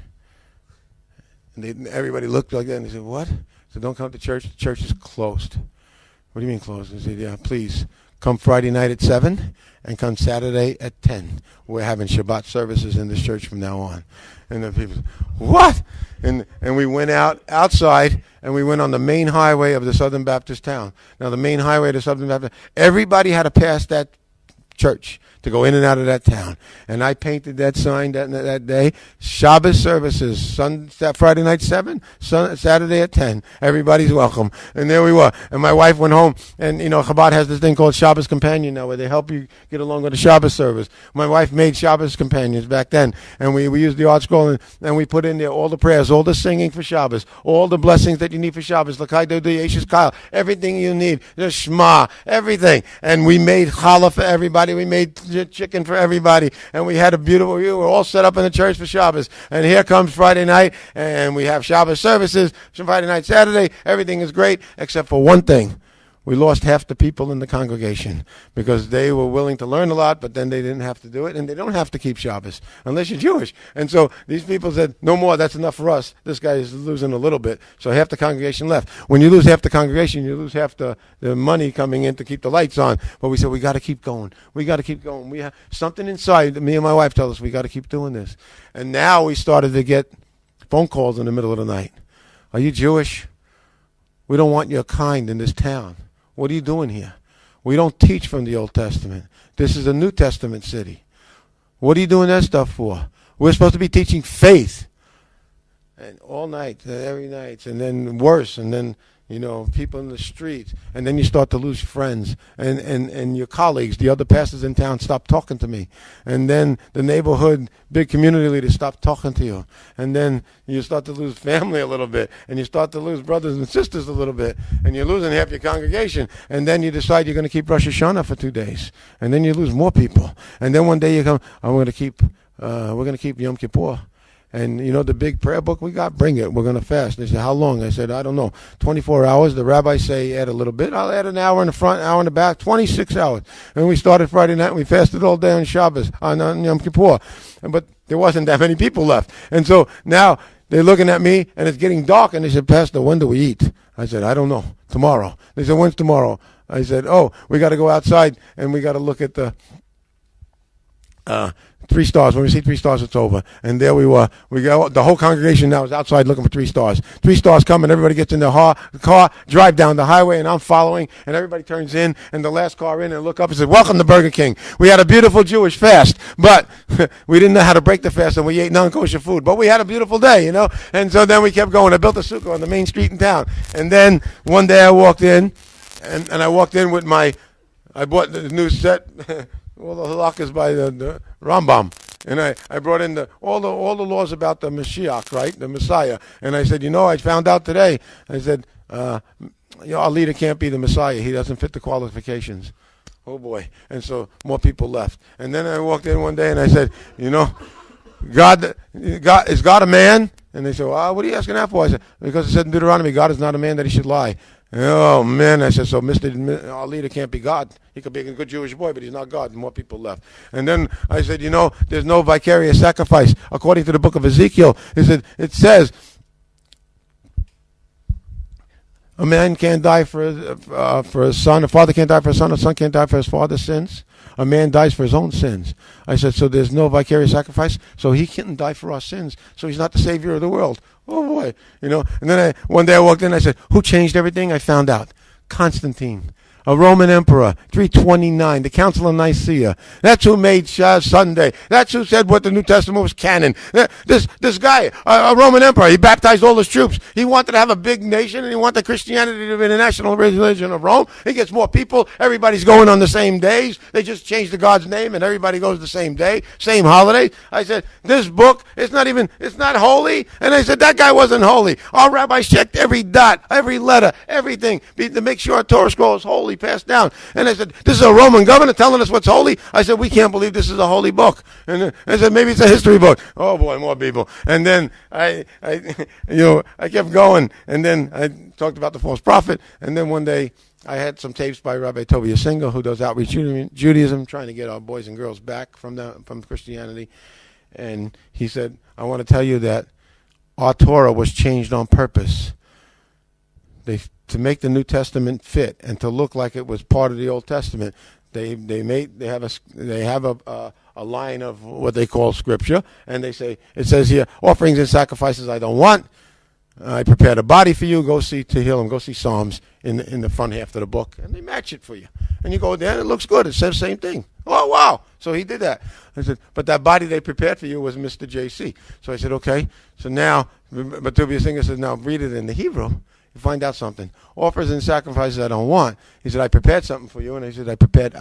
Speaker 1: And everybody looked like that, and they said, what? I said, don't come to church. The church is closed. What do you mean closed? I said, yeah, please, come Friday night at 7 and come Saturday at 10. We're having Shabbat services in this church from now on. And the people said, what? And we went outside, and we went on the main highway of the Southern Baptist town. Now, the main highway of the Southern Baptist, everybody had to pass that church to go in and out of that town. And I painted that sign that day. Shabbos services, Friday night 7, Saturday at 10. Everybody's welcome. And there we were. And my wife went home, and Chabad has this thing called Shabbos Companion now, where they help you get along with the Shabbos service. My wife made Shabbos Companions back then, and we used the art scroll, and we put in there all the prayers, all the singing for Shabbos, all the blessings that you need for Shabbos, L'kai Dodi Yeshes Kyle, everything you need, the Shema, everything. And we made challah for everybody. We made chicken for everybody, and we had we were all set up in the church for Shabbos. And here comes Friday night, and we have Shabbos services, Friday night, Saturday. Everything is great, except for one thing. We lost half the people in the congregation because they were willing to learn a lot, but then they didn't have to do it, and they don't have to keep Shabbos unless you're Jewish. And so these people said, no more, that's enough for us. This guy is losing a little bit. So half the congregation left. When you lose half the congregation, you lose half the money coming in to keep the lights on. But we said, we got to keep going. We got to keep going. We have something inside. Me and my wife tell us we got to keep doing this. And now we started to get phone calls in the middle of the night. Are you Jewish? We don't want your kind in this town. What are you doing here? We don't teach from the Old Testament. This is a New Testament city. What are you doing that stuff for? We're supposed to be teaching faith. And all night, every night, and then worse, and then, people in the streets. And then you start to lose friends. And your colleagues, the other pastors in town, stop talking to me. And then the neighborhood, big community leaders stop talking to you. And then you start to lose family a little bit. And you start to lose brothers and sisters a little bit. And you're losing half your congregation. And then you decide you're going to keep Rosh Hashanah for 2 days. And then you lose more people. And then one day you come, we're going to keep Yom Kippur. And, the big prayer book we got, bring it. We're going to fast. They said, how long? I said, I don't know. 24 hours. The rabbis say add a little bit. I'll add an hour in the front, hour in the back, 26 hours. And we started Friday night, and we fasted all day on Shabbos, on Yom Kippur. But there wasn't that many people left. And so now they're looking at me, and it's getting dark, and they said, Pastor, when do we eat? I said, I don't know. Tomorrow. They said, when's tomorrow? I said, we got to go outside, and we got to look at the 3 stars. When we see 3 stars, it's over. And there we were. The whole congregation now is outside looking for 3 stars. 3 stars come, and everybody gets in the car, drive down the highway, and I'm following, and everybody turns in, and the last car in, and look up and says, welcome to Burger King. We had a beautiful Jewish fast, but we didn't know how to break the fast, and we ate non-kosher food. But we had a beautiful day, And so then we kept going. I built a sukkah on the main street in town. And then one day I walked in, and I walked in with I bought the new set, all the halakhas by the Rambam. And I brought in all the laws about the Mashiach, right, the Messiah. And I said, I found out today. I said, our leader can't be the Messiah. He doesn't fit the qualifications. Oh, boy. And so more people left. And then I walked in one day and I said, God, is God a man? And they said, what are you asking that for? I said, because it said in Deuteronomy, God is not a man that he should lie. Oh, man. I said, so our leader can't be God. He could be a good Jewish boy, but he's not God. And more people left. And then I said, there's no vicarious sacrifice. According to the book of Ezekiel, it says, A man can't die for his son. A father can't die for his son. A son can't die for his father's sins. A man dies for his own sins. I said, so there's no vicarious sacrifice? So he can't die for our sins. So he's not the savior of the world. Oh, boy. And then one day I walked in and I said, who changed everything? I found out. Constantine. A Roman emperor, 329, the Council of Nicaea. That's who made Sunday. That's who said what the New Testament was canon. This guy, a Roman emperor, he baptized all his troops. He wanted to have a big nation, and he wanted Christianity to be the national religion of Rome. He gets more people. Everybody's going on the same days. They just changed the God's name, and everybody goes the same day, same holiday. I said, this book, it's not holy. And I said, that guy wasn't holy. Our rabbis checked every dot, every letter, everything, to make sure our Torah scroll is holy, passed down. And I said, this is a Roman governor telling us what's holy? I said, we can't believe this is a holy book. And I said, maybe it's a history book. Oh boy, more people. And then I kept going. And then I talked about the false prophet. And then one day I had some tapes by Rabbi Tovia Singer, who does outreach Judaism, trying to get our boys and girls back from Christianity. And he said, I want to tell you that our Torah was changed on purpose. To make the New Testament fit and to look like it was part of the Old Testament, they have a line of what they call scripture, and they say, it says here, offerings and sacrifices I don't want. I prepared a body for you. Go see Tehillim. Go see Psalms in the front half of the book, and they match it for you. And you go there, and it looks good. It says the same thing. Oh wow! So he did that. I said, but that body they prepared for you was Mr. J.C. So I said, okay. So now, but Tobias Singer says, now read it in the Hebrew. You find out something. Offers and sacrifices I don't want. He said, I prepared something for you. And he said, I prepared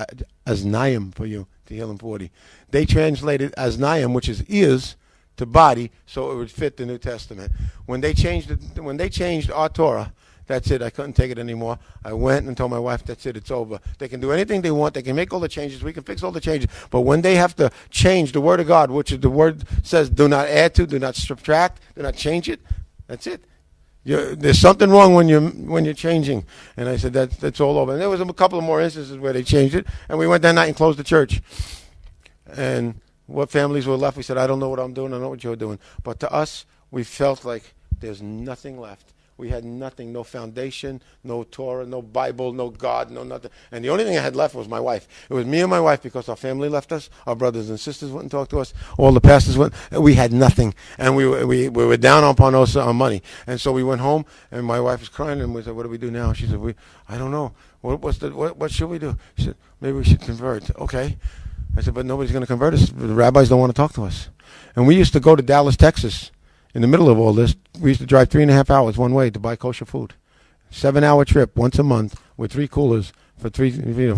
Speaker 1: Aznayim for you, Tehillim 40. They translated Aznayim, which is ears, to body, so it would fit the New Testament. When they changed our Torah, that's it. I couldn't take it anymore. I went and told my wife, that's it. It's over. They can do anything they want. They can make all the changes. We can fix all the changes. But when they have to change the Word of God, which is the Word says, do not add to, do not subtract, do not change it, that's it. There's something wrong when you're changing. And I said, that's all over. And there was a couple of more instances where they changed it. And we went that night and closed the church. And what families were left, we said, I don't know what I'm doing. I don't know what you're doing. But to us, we felt like there's nothing left. We had nothing, no foundation, no Torah, no Bible, no God, no nothing. And the only thing I had left was my wife. It was me and my wife because our family left us. Our brothers and sisters wouldn't talk to us. All the pastors went. We had nothing. And we were down upon us on money. And so we went home, and my wife was crying, and we said, what do we do now? She said, I don't know. What should we do? She said, maybe we should convert. Okay. I said, but nobody's going to convert us. The rabbis don't want to talk to us. And we used to go to Dallas, Texas. In the middle of all this, we used to drive 3.5 hours one way to buy kosher food. 7-hour trip once a month with 3 coolers for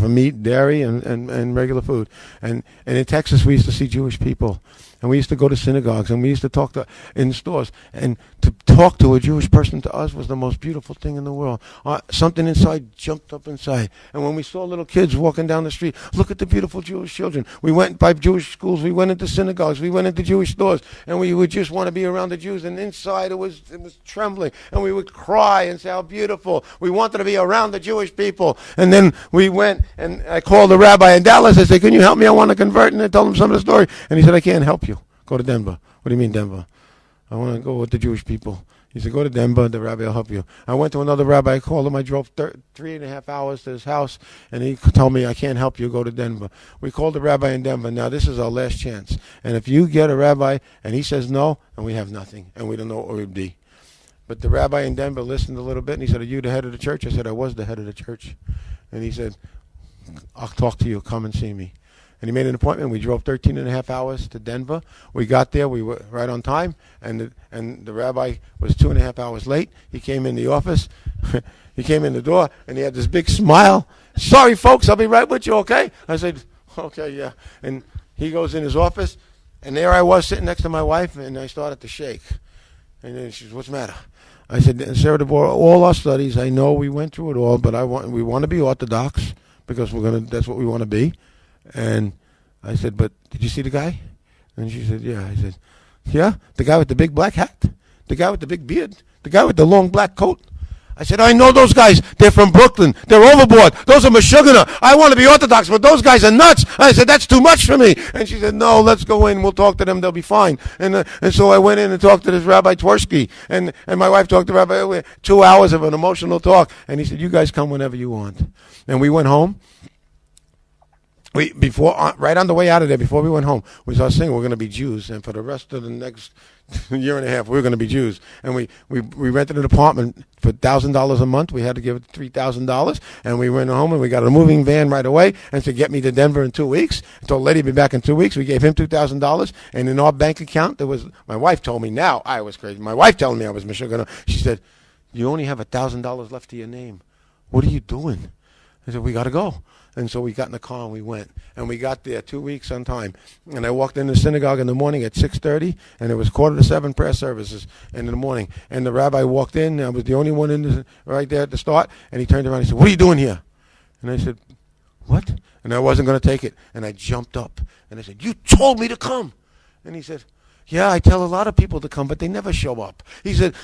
Speaker 1: meat, dairy, and regular food. And in Texas, we used to see Jewish people. And we used to go to synagogues, and we used to talk in stores. And to talk to a Jewish person to us was the most beautiful thing in the world. Something inside jumped up inside. And when we saw little kids walking down the street, look at the beautiful Jewish children. We went by Jewish schools. We went into synagogues. We went into Jewish stores. And we would just want to be around the Jews. And inside it was trembling. And we would cry and say how beautiful. We wanted to be around the Jewish people. And then we went, and I called the rabbi in Dallas. I said, can you help me? I want to convert. And I told him some of the story. And he said, I can't help you. Go to Denver. What do you mean Denver? I want to go with the Jewish people. He said, go to Denver. The rabbi will help you. I went to another rabbi. I called him. I drove 3.5 hours to his house, and he told me, I can't help you. Go to Denver. We called the rabbi in Denver. Now, this is our last chance. And if you get a rabbi, and he says no, and we have nothing, and we don't know what it would be. But the rabbi in Denver listened a little bit, and he said, are you the head of the church? I said, I was the head of the church. And he said, I'll talk to you. Come and see me. And he made an appointment. We drove 13.5 hours to Denver. We got there. We were right on time. And the rabbi was 2.5 hours late. He came in the office. He came in the door, and he had this big smile. Sorry, folks, I'll be right with you, okay? I said, okay, yeah. And he goes in his office, and there I was sitting next to my wife, and I started to shake. And then she said, what's the matter? I said, Sarah DeBoer, all our studies, I know we went through it all, but we want to be Orthodox because that's what we want to be. And I said, but did you see the guy? And she said, yeah. I said, yeah? The guy with the big black hat? The guy with the big beard? The guy with the long black coat? I said, I know those guys. They're from Brooklyn. They're overboard. Those are Meshuggah. I want to be Orthodox, but those guys are nuts. I said, that's too much for me. And she said, no, let's go in. We'll talk to them. They'll be fine. And so I went in and talked to this Rabbi Twersky. And my wife talked to Rabbi. 2 hours of an emotional talk. And he said, you guys come whenever you want. And we went home. Right on the way out of there, before we went home, we started saying we're going to be Jews. And for the rest of the next year and a half, we were going to be Jews. And we rented an apartment for $1,000 a month. We had to give it $3,000. And we went home and we got a moving van right away and said, get me to Denver in 2 weeks. I told the lady to be back in 2 weeks. We gave him $2,000. And in our bank account, my wife told me now, I was crazy. My wife telling me I was Meshuggah. She said, you only have $1,000 left to your name. What are you doing? I said, we got to go. And so we got in the car and we went. And we got there 2 weeks on time. And I walked in the synagogue in the morning at 6:30, and it was 6:45 prayer services in the morning. And the rabbi walked in. I was the only one right there at the start. And he turned around and he said, what are you doing here? And I said, what? And I wasn't going to take it. And I jumped up. And I said, you told me to come. And he said, yeah, I tell a lot of people to come, but they never show up. He said,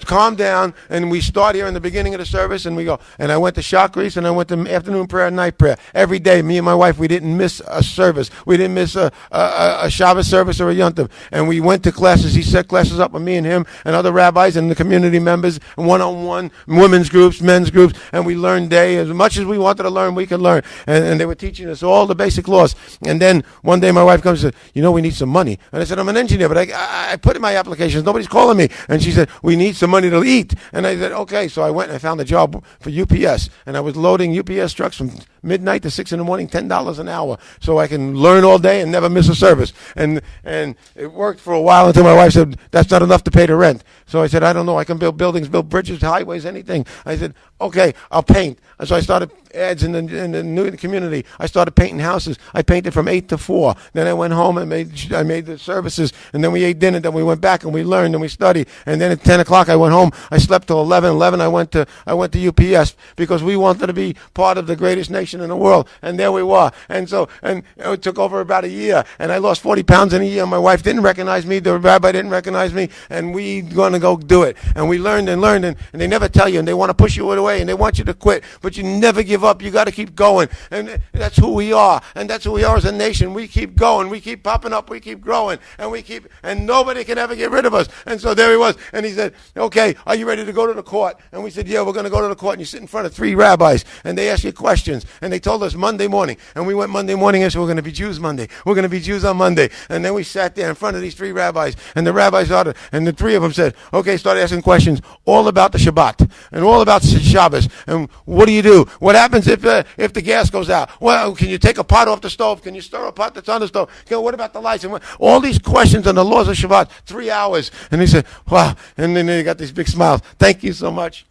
Speaker 1: calm down, and we start here in the beginning of the service, and we go. And I went to Shakris, and I went to afternoon prayer and night prayer. Every day, me and my wife, we didn't miss a service. We didn't miss a Shabbos service or a Yontiv. And we went to classes. He set classes up with me and him and other rabbis and the community members, one-on-one, women's groups, men's groups, and we learned as much as we wanted to learn, we could learn. And they were teaching us all the basic laws. And then one day my wife comes and said, we need some money. And I said, I'm an engineer, but I put in my applications. Nobody's calling me. And she said, we need some money to eat. And I said, okay. So I went and I found a job for UPS. And I was loading UPS trucks from midnight to 6 in the morning, $10 an hour. So I can learn all day and never miss a service. And it worked for a while until my wife said, that's not enough to pay the rent. So I said, I don't know. I can build buildings, build bridges, highways, anything. I said, okay, I'll paint. And so I started ads in the community. I started painting houses. I painted from 8 to 4. Then I went home and I made the services. And then we ate dinner. Then we went back and we learned and we studied. And then at 10 o'clock I went home. I slept till 11. 11 I went to UPS because we wanted to be part of the greatest nation in the world. And there we were. And it took over about a year. And I lost 40 pounds in a year. My wife didn't recognize me. The rabbi didn't recognize me. And we going to go do it. And we learned and learned. And they never tell you. And they want to push you away. And they want you to quit. But you never give up. You got to keep going. And that's who we are. And that's who we are as a nation. We keep going. We keep popping up. We keep growing. And nobody can ever get rid of us. And so there he was. And he said, okay, are you ready to go to the court? And we said, yeah, we're going to go to the court. And you sit in front of 3 rabbis. And they ask you questions. And they told us Monday morning. And we went Monday morning and said, we're going to be Jews Monday. We're going to be Jews on Monday. And then we sat there in front of these 3 rabbis. And the rabbis started, and the 3 of them said, okay, started asking questions all about the Shabbat. And all about Shabbos. And what do you do? What happens if the gas goes out? Well, can you take a pot off the stove? Can you stir a pot that's on the stove? What about the lights? And all these questions on the laws of Shabbat, 3 hours. And he said, wow. And then they got these big smiles. Thank you so much.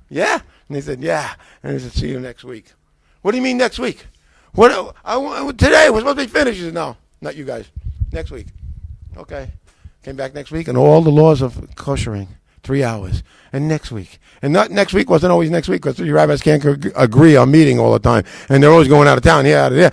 Speaker 1: Yeah? And he said, yeah. And he said, see you next week. What do you mean next week? Today we're supposed to be finished. He said, no, not you guys. Next week. Okay. Came back next week and all the laws of koshering. 3 hours. And next week. And not next week wasn't always next week because the rabbis can't agree on meeting all the time. And they're always going out of town, here, out of there.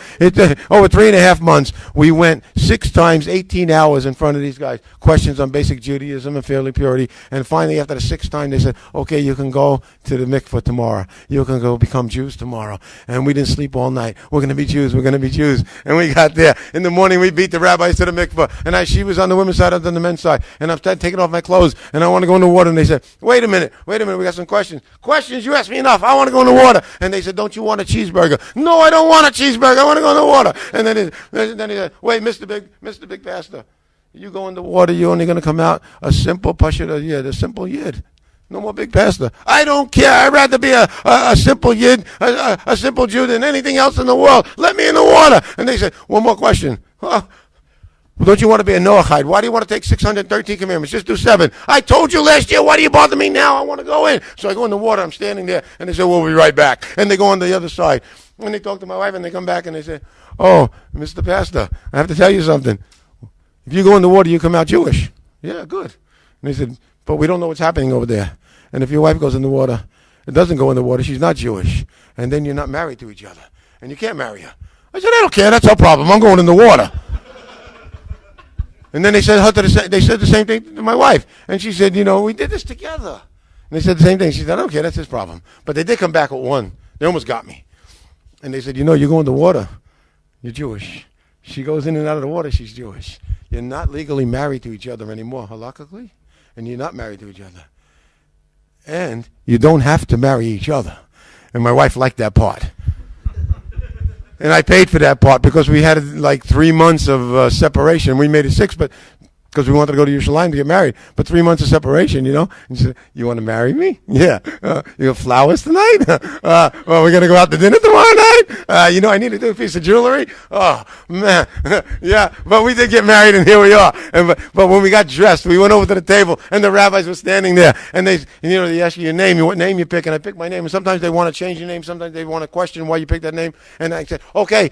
Speaker 1: Over 3.5 months, we went 6 times, 18 hours in front of these guys. Questions on basic Judaism and family purity. And finally, after the 6th time, they said, okay, you can go to the mikveh tomorrow. You can go become Jews tomorrow. And we didn't sleep all night. We're going to be Jews. We're going to be Jews. And we got there. In the morning, we beat the rabbis to the mikveh. And she was on the women's side, I was on the men's side. And I'm taking off my clothes. And I want to go in the water. And they said, wait a minute, we got some questions. Questions, you asked me enough. I want to go in the water. And they said, don't you want a cheeseburger? No, I don't want a cheeseburger. I want to go in the water. And then he said, wait, Mr. Big Pastor, you go in the water, you're only going to come out a simple pashut yid, a simple yid. No more big pastor. I don't care. I'd rather be a simple yid, a simple Jew than anything else in the world. Let me in the water. And they said, one more question. Well, don't you want to be a Noahide? Why do you want to take 613 commandments? Just do 7. I told you last year. Why do you bother me now? I want to go in. So I go in the water. I'm standing there. And they say, we'll be right back. And they go on the other side. And they talk to my wife. And they come back. And they say, oh, Mr. Pastor, I have to tell you something. If you go in the water, you come out Jewish. Yeah, good. And they said, but we don't know what's happening over there. And if your wife goes in the water, it doesn't go in the water, she's not Jewish. And then you're not married to each other. And you can't marry her. I said, I don't care. That's our problem. I'm going in the water. And then they said the same thing to my wife. And she said, we did this together. And they said the same thing. She said, I don't care, that's his problem. But they did come back with one. They almost got me. And they said, you go in the water, you're Jewish. She goes in and out of the water, she's Jewish. You're not legally married to each other anymore, halakhically, and you're not married to each other. And you don't have to marry each other. And my wife liked that part. And I paid for that part because we had like 3 months of separation. We made it 6, but because we wanted to go to Yerushalayim to get married. But 3 months of separation, And she said, you want to marry me? Yeah. You got flowers tonight? Well, we're going to go out to dinner tomorrow night? I need to do a piece of jewelry? Oh, man. Yeah. But we did get married, and here we are. But when we got dressed, we went over to the table, and the rabbis were standing there. And they ask you your name, what name you pick, and I picked my name. And sometimes they want to change your name. Sometimes they want to question why you picked that name. And I said, okay.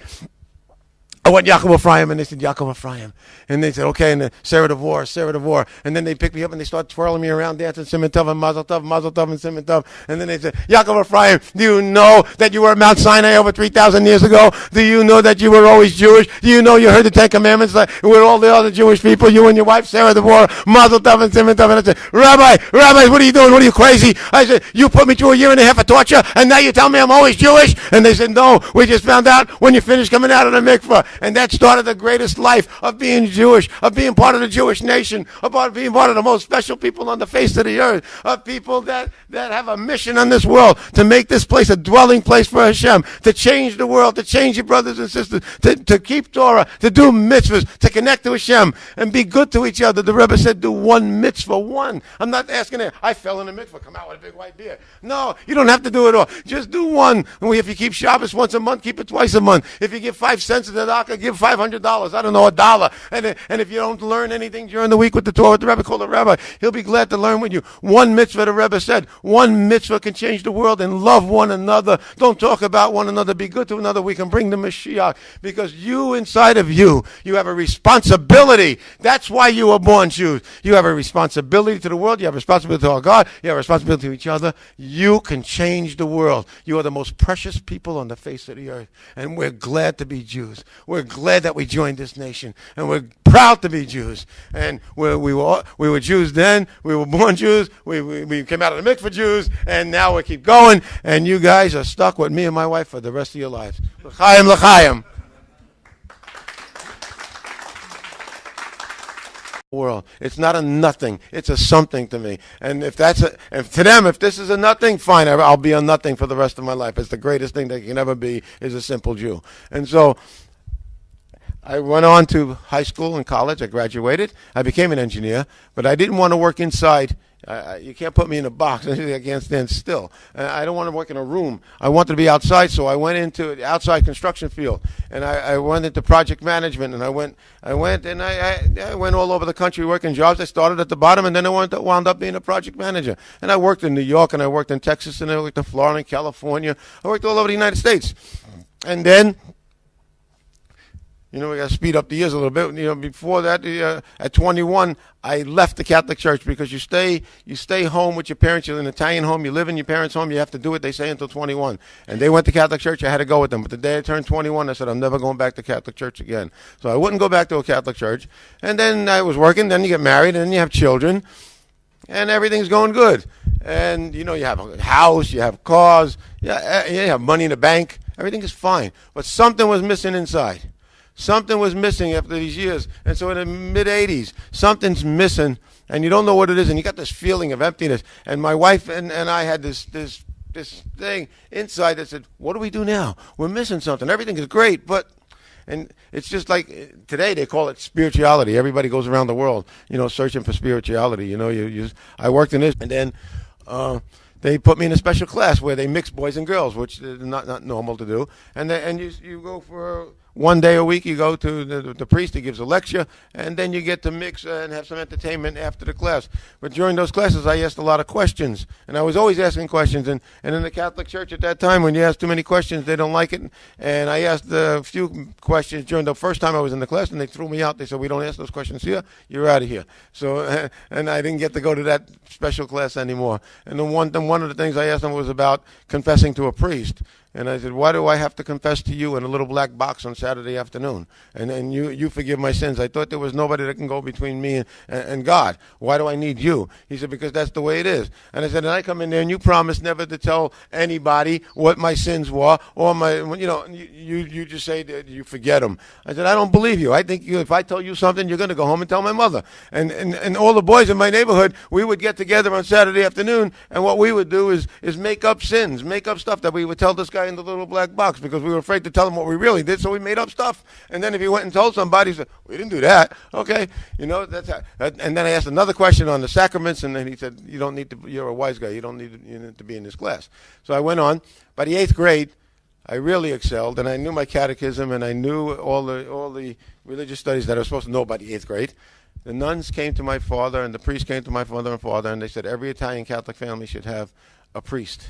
Speaker 1: I want Yaakov Ephraim, and they said, Yaakov Ephraim. And they said, okay, and Sarah Devor. And then they picked me up, and they started twirling me around, dancing, Siman Tov, and Mazel Tov, and Siman Tov. And then they said, Yaakov Ephraim, do you know that you were at Mount Sinai over 3,000 years ago? Do you know that you were always Jewish? Do you know you heard the Ten Commandments with all the other Jewish people, you and your wife, Sarah Devor, Mazel Tov, and Siman Tov? And I said, Rabbi, what are you doing? What are you, crazy? I said, you put me through 1.5 years of torture, and now you tell me I'm always Jewish? And they said, no, we just found out when you finished coming out of the mikveh. And that started the greatest life of being Jewish, of being part of the Jewish nation, of being part of the most special people on the face of the earth, of people that have a mission on this world to make this place a dwelling place for Hashem, to change the world, to change your brothers and sisters, to keep Torah, to do mitzvahs, to connect to Hashem, and be good to each other. The Rebbe said, do one mitzvah, one. I'm not asking it. I fell in the mikvah, come out with a big white beard. No, you don't have to do it all. Just do one. If you keep Shabbos once a month, keep it twice a month. If you give 5 cents to the tzedakah, give $500. I don't know, $1. And if you don't learn anything during the week with the Torah, with the Rebbe, call the Rabbi. He'll be glad to learn with you. One mitzvah, the Rebbe said, one mitzvah can change the world, and love one another. Don't talk about one another. Be good to another. We can bring the Mashiach, because you inside of you have a responsibility. That's why you were born Jews. You have a responsibility to the world. You have a responsibility to our God. You have a responsibility to each other. You can change the world. You are the most precious people on the face of the earth, and we're glad to be Jews. We're glad that we joined this nation, and we're proud to be Jews. And we were Jews then. We were born Jews. We came out of the mikveh Jews, and now we keep going. And you guys are stuck with me and my wife for the rest of your lives. L'chaim, l'chaim. World. It's not a nothing. It's a something to me. And if to them, if this is a nothing, fine. I'll be a nothing for the rest of my life. It's the greatest thing that can ever be, is a simple Jew. And so I went on to high school and college. I graduated. I became an engineer, but I didn't want to work inside. You can't put me in a box. I can't stand still. I don't want to work in a room. I wanted to be outside, so I went into the outside construction field, and I went into project management, and I went all over the country working jobs. I started at the bottom, and then I wound up being a project manager. And I worked in New York, and I worked in Texas, and I worked in Florida and California. I worked all over the United States. And then, we got to speed up the years a little bit. Before that, at 21, I left the Catholic Church, because you stay home with your parents. You're in an Italian home. You live in your parents' home. You have to do what they say until 21. And they went to Catholic Church. I had to go with them. But the day I turned 21, I said, I'm never going back to Catholic Church again. So I wouldn't go back to a Catholic church. And then I was working. Then you get married, and then you have children, and everything's going good. And, you have a house. You have cars. You have money in the bank. Everything is fine. But something was missing inside. Something was missing after these years. And so in the mid-'80s, something's missing, and you don't know what it is, and you got this feeling of emptiness. And my wife and I had this thing inside that said, what do we do now? We're missing something. Everything is great, and it's just like today they call it spirituality. Everybody goes around the world, searching for spirituality. I worked in this, and then they put me in a special class where they mix boys and girls, which is not normal to do. And you go for 1 day a week. You go to the priest. He gives a lecture, and then you get to mix and have some entertainment after the class. But during those classes, I asked a lot of questions, and I was always asking questions. And in the Catholic Church at that time, when you ask too many questions, they don't like it. And I asked a few questions during the first time I was in the class, and they threw me out. They said, we don't ask those questions here. You're out of here. So, and I didn't get to go to that special class anymore. And one of the things I asked them was about confessing to a priest. And I said, why do I have to confess to you in a little black box on Saturday afternoon? And you forgive my sins. I thought there was nobody that can go between me and God. Why do I need you? He said, because that's the way it is. And I said, and I come in there and you promise never to tell anybody what my sins were, or you just say that you forget them. I said, I don't believe you. I think if I tell you something, you're going to go home and tell my mother. And all the boys in my neighborhood, we would get together on Saturday afternoon, and what we would do is make up sins, make up stuff that we would tell this guy in the little black box, because we were afraid to tell him what we really did, so we made up stuff. And then if he went and told somebody, he said, we didn't do that. Okay, that's how. And then I asked another question on the sacraments, and then he said, you don't need to, you're a wise guy, you need to be in this class. So I went on. By the 8th grade, I really excelled, and I knew my catechism, and I knew all the religious studies that I was supposed to know by the 8th grade. The nuns came to my father, and the priest came to my mother and father, and they said every Italian Catholic family should have a priest,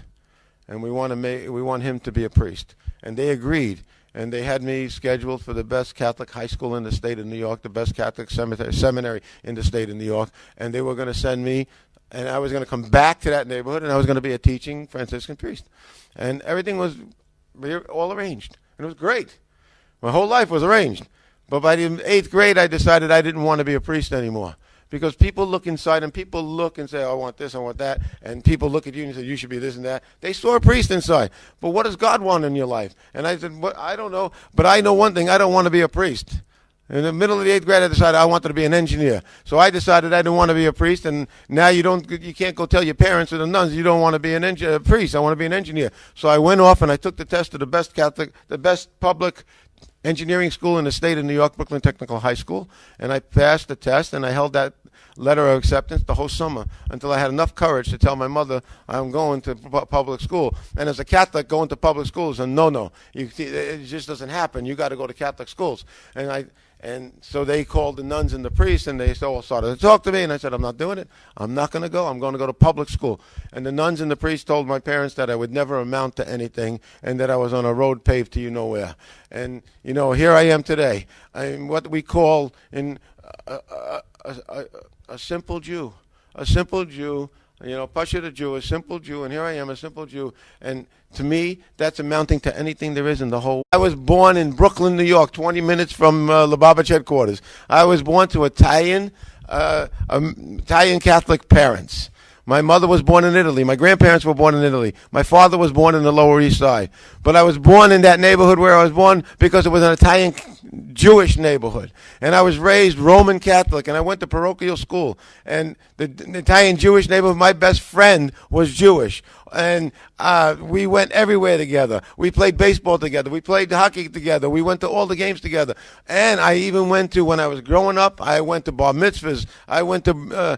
Speaker 1: and we want him to be a priest. And they agreed, and they had me scheduled for the best Catholic high school in the state of New York, the best Catholic seminary in the state of New York, and they were going to send me, and I was going to come back to that neighborhood, and I was going to be a teaching Franciscan priest. And everything was all arranged, and it was great. My whole life was arranged. But by the 8th grade, I decided I didn't want to be a priest anymore. Because people look inside, and people look and say, oh, I want this, I want that. And people look at you and say, you should be this and that. They saw a priest inside. But what does God want in your life? And I said, well, I don't know. But I know one thing, I don't want to be a priest. In the middle of the 8th grade, I decided I wanted to be an engineer. So I decided I didn't want to be a priest, and now you can't go tell your parents or the nuns you don't want to be a priest. I want to be an engineer. So I went off and I took the test to the best public engineering school in the state of New York, Brooklyn Technical High School, and I passed the test, and I held that letter of acceptance the whole summer until I had enough courage to tell my mother I'm going to public school. And as a Catholic, going to public school is a no-no. It just doesn't happen. You got to go to Catholic schools. And so they called the nuns and the priests, and they all started to talk to me, and I said, I'm not doing it. I'm not going to go. I'm going to go to public school. And the nuns and the priests told my parents that I would never amount to anything, and that I was on a road paved to you-know-where. And, here I am today. I'm what we call a simple Jew. A simple Jew. Pasha the Jew, a simple Jew, and here I am, a simple Jew. And to me, that's amounting to anything there is in the whole. I was born in Brooklyn, New York, 20 minutes from Lubavitch headquarters. I was born to Italian Catholic parents. My mother was born in Italy. My grandparents were born in Italy. My father was born in the Lower East Side. But I was born in that neighborhood where I was born because it was an Italian Jewish neighborhood. And I was raised Roman Catholic, and I went to parochial school. And the Italian Jewish neighborhood, my best friend was Jewish. And we went everywhere together. We played baseball together. We played hockey together. We went to all the games together. And I even went to, when I was growing up, I went to bar mitzvahs. I went to,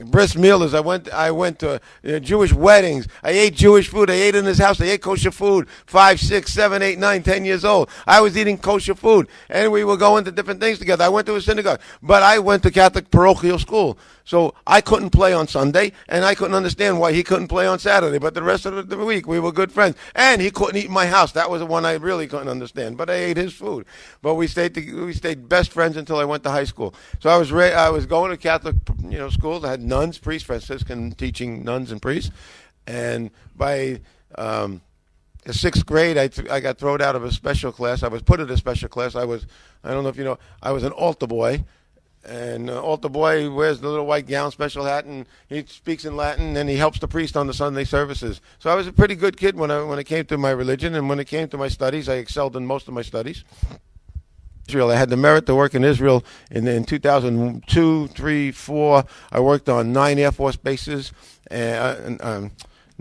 Speaker 1: bris milas. I went to Jewish weddings. I ate Jewish food. I ate in his house. I ate kosher food. 5, 6, 7, 8, 9, 10 years old. I was eating kosher food, and we were going to different things together. I went to a synagogue, but I went to Catholic parochial school. So I couldn't play on Sunday, and I couldn't understand why he couldn't play on Saturday. But the rest of the week, we were good friends. And he couldn't eat in my house. That was the one I really couldn't understand. But I ate his food. But we stayed best friends until I went to high school. So I was going to Catholic schools. I had nuns, priests, Franciscan teaching nuns and priests. And by the 6th grade, I got thrown out of a special class. I was put in a special class. I don't know if you know, I was an altar boy. And altar boy wears the little white gown, special hat, and he speaks in Latin, and he helps the priest on the Sunday services. So I was a pretty good kid when it came to my religion, and when it came to my studies, I excelled in most of my studies. Israel, I had the merit to work in Israel in 2002, 3, 4. I worked on 9 Air Force bases, 9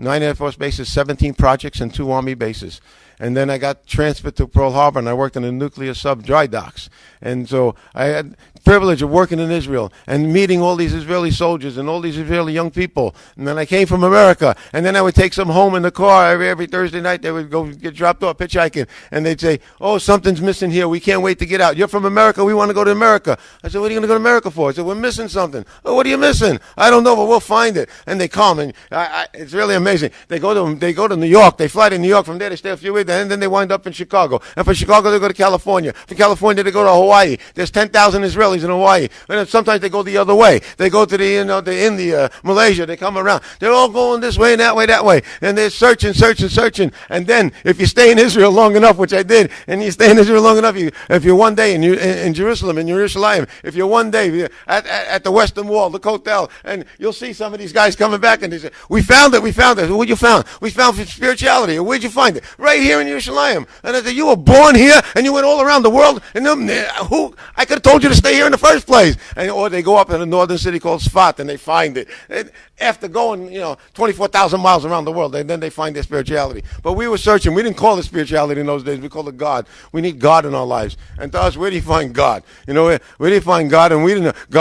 Speaker 1: Air Force bases, 17 projects, and 2 Army bases. And then I got transferred to Pearl Harbor, and I worked in the nuclear sub dry docks. And so I had privilege of working in Israel and meeting all these Israeli soldiers and all these Israeli young people. And then I came from America, and then I would take some home in the car every Thursday night. They would go get dropped off hitchhiking, and they'd say, oh, something's missing here. We can't wait to get out. You're from America. We want to go to America. I said, what are you going to go to America for? I said, we're missing something. Oh, what are you missing? I don't know, but we'll find it. And they come, and it's really amazing. They go to New York. They fly to New York. From there, they stay a few weeks, and then they wind up in Chicago. And from Chicago, they go to California. From California, they go to Hawaii. There's 10,000 Israelis Israelis in Hawaii. And then sometimes they go the other way. They go to the India, Malaysia. They come around. They're all going this way and that way, that way. And they're searching. And then if you stay in Israel long enough, which I did, and you stay in Israel long enough, if you're one day in Jerusalem, in Yerushalayim, if you're one day at the Western Wall, the Kotel, and you'll see some of these guys coming back and they say, we found it. What'd you found? We found spirituality. Where'd you find it? Right here in Yerushalayim. And I said, you were born here and you went all around the world. And I could have told you to stay here in the first place. Or they go up in a northern city called Sfat and they find it. After going, 24,000 miles around the world, then they find their spirituality. But we were searching. We didn't call it spirituality in those days. We called it God. We need God in our lives. And to us, where do you find God? Where do you find God? And we didn't know. God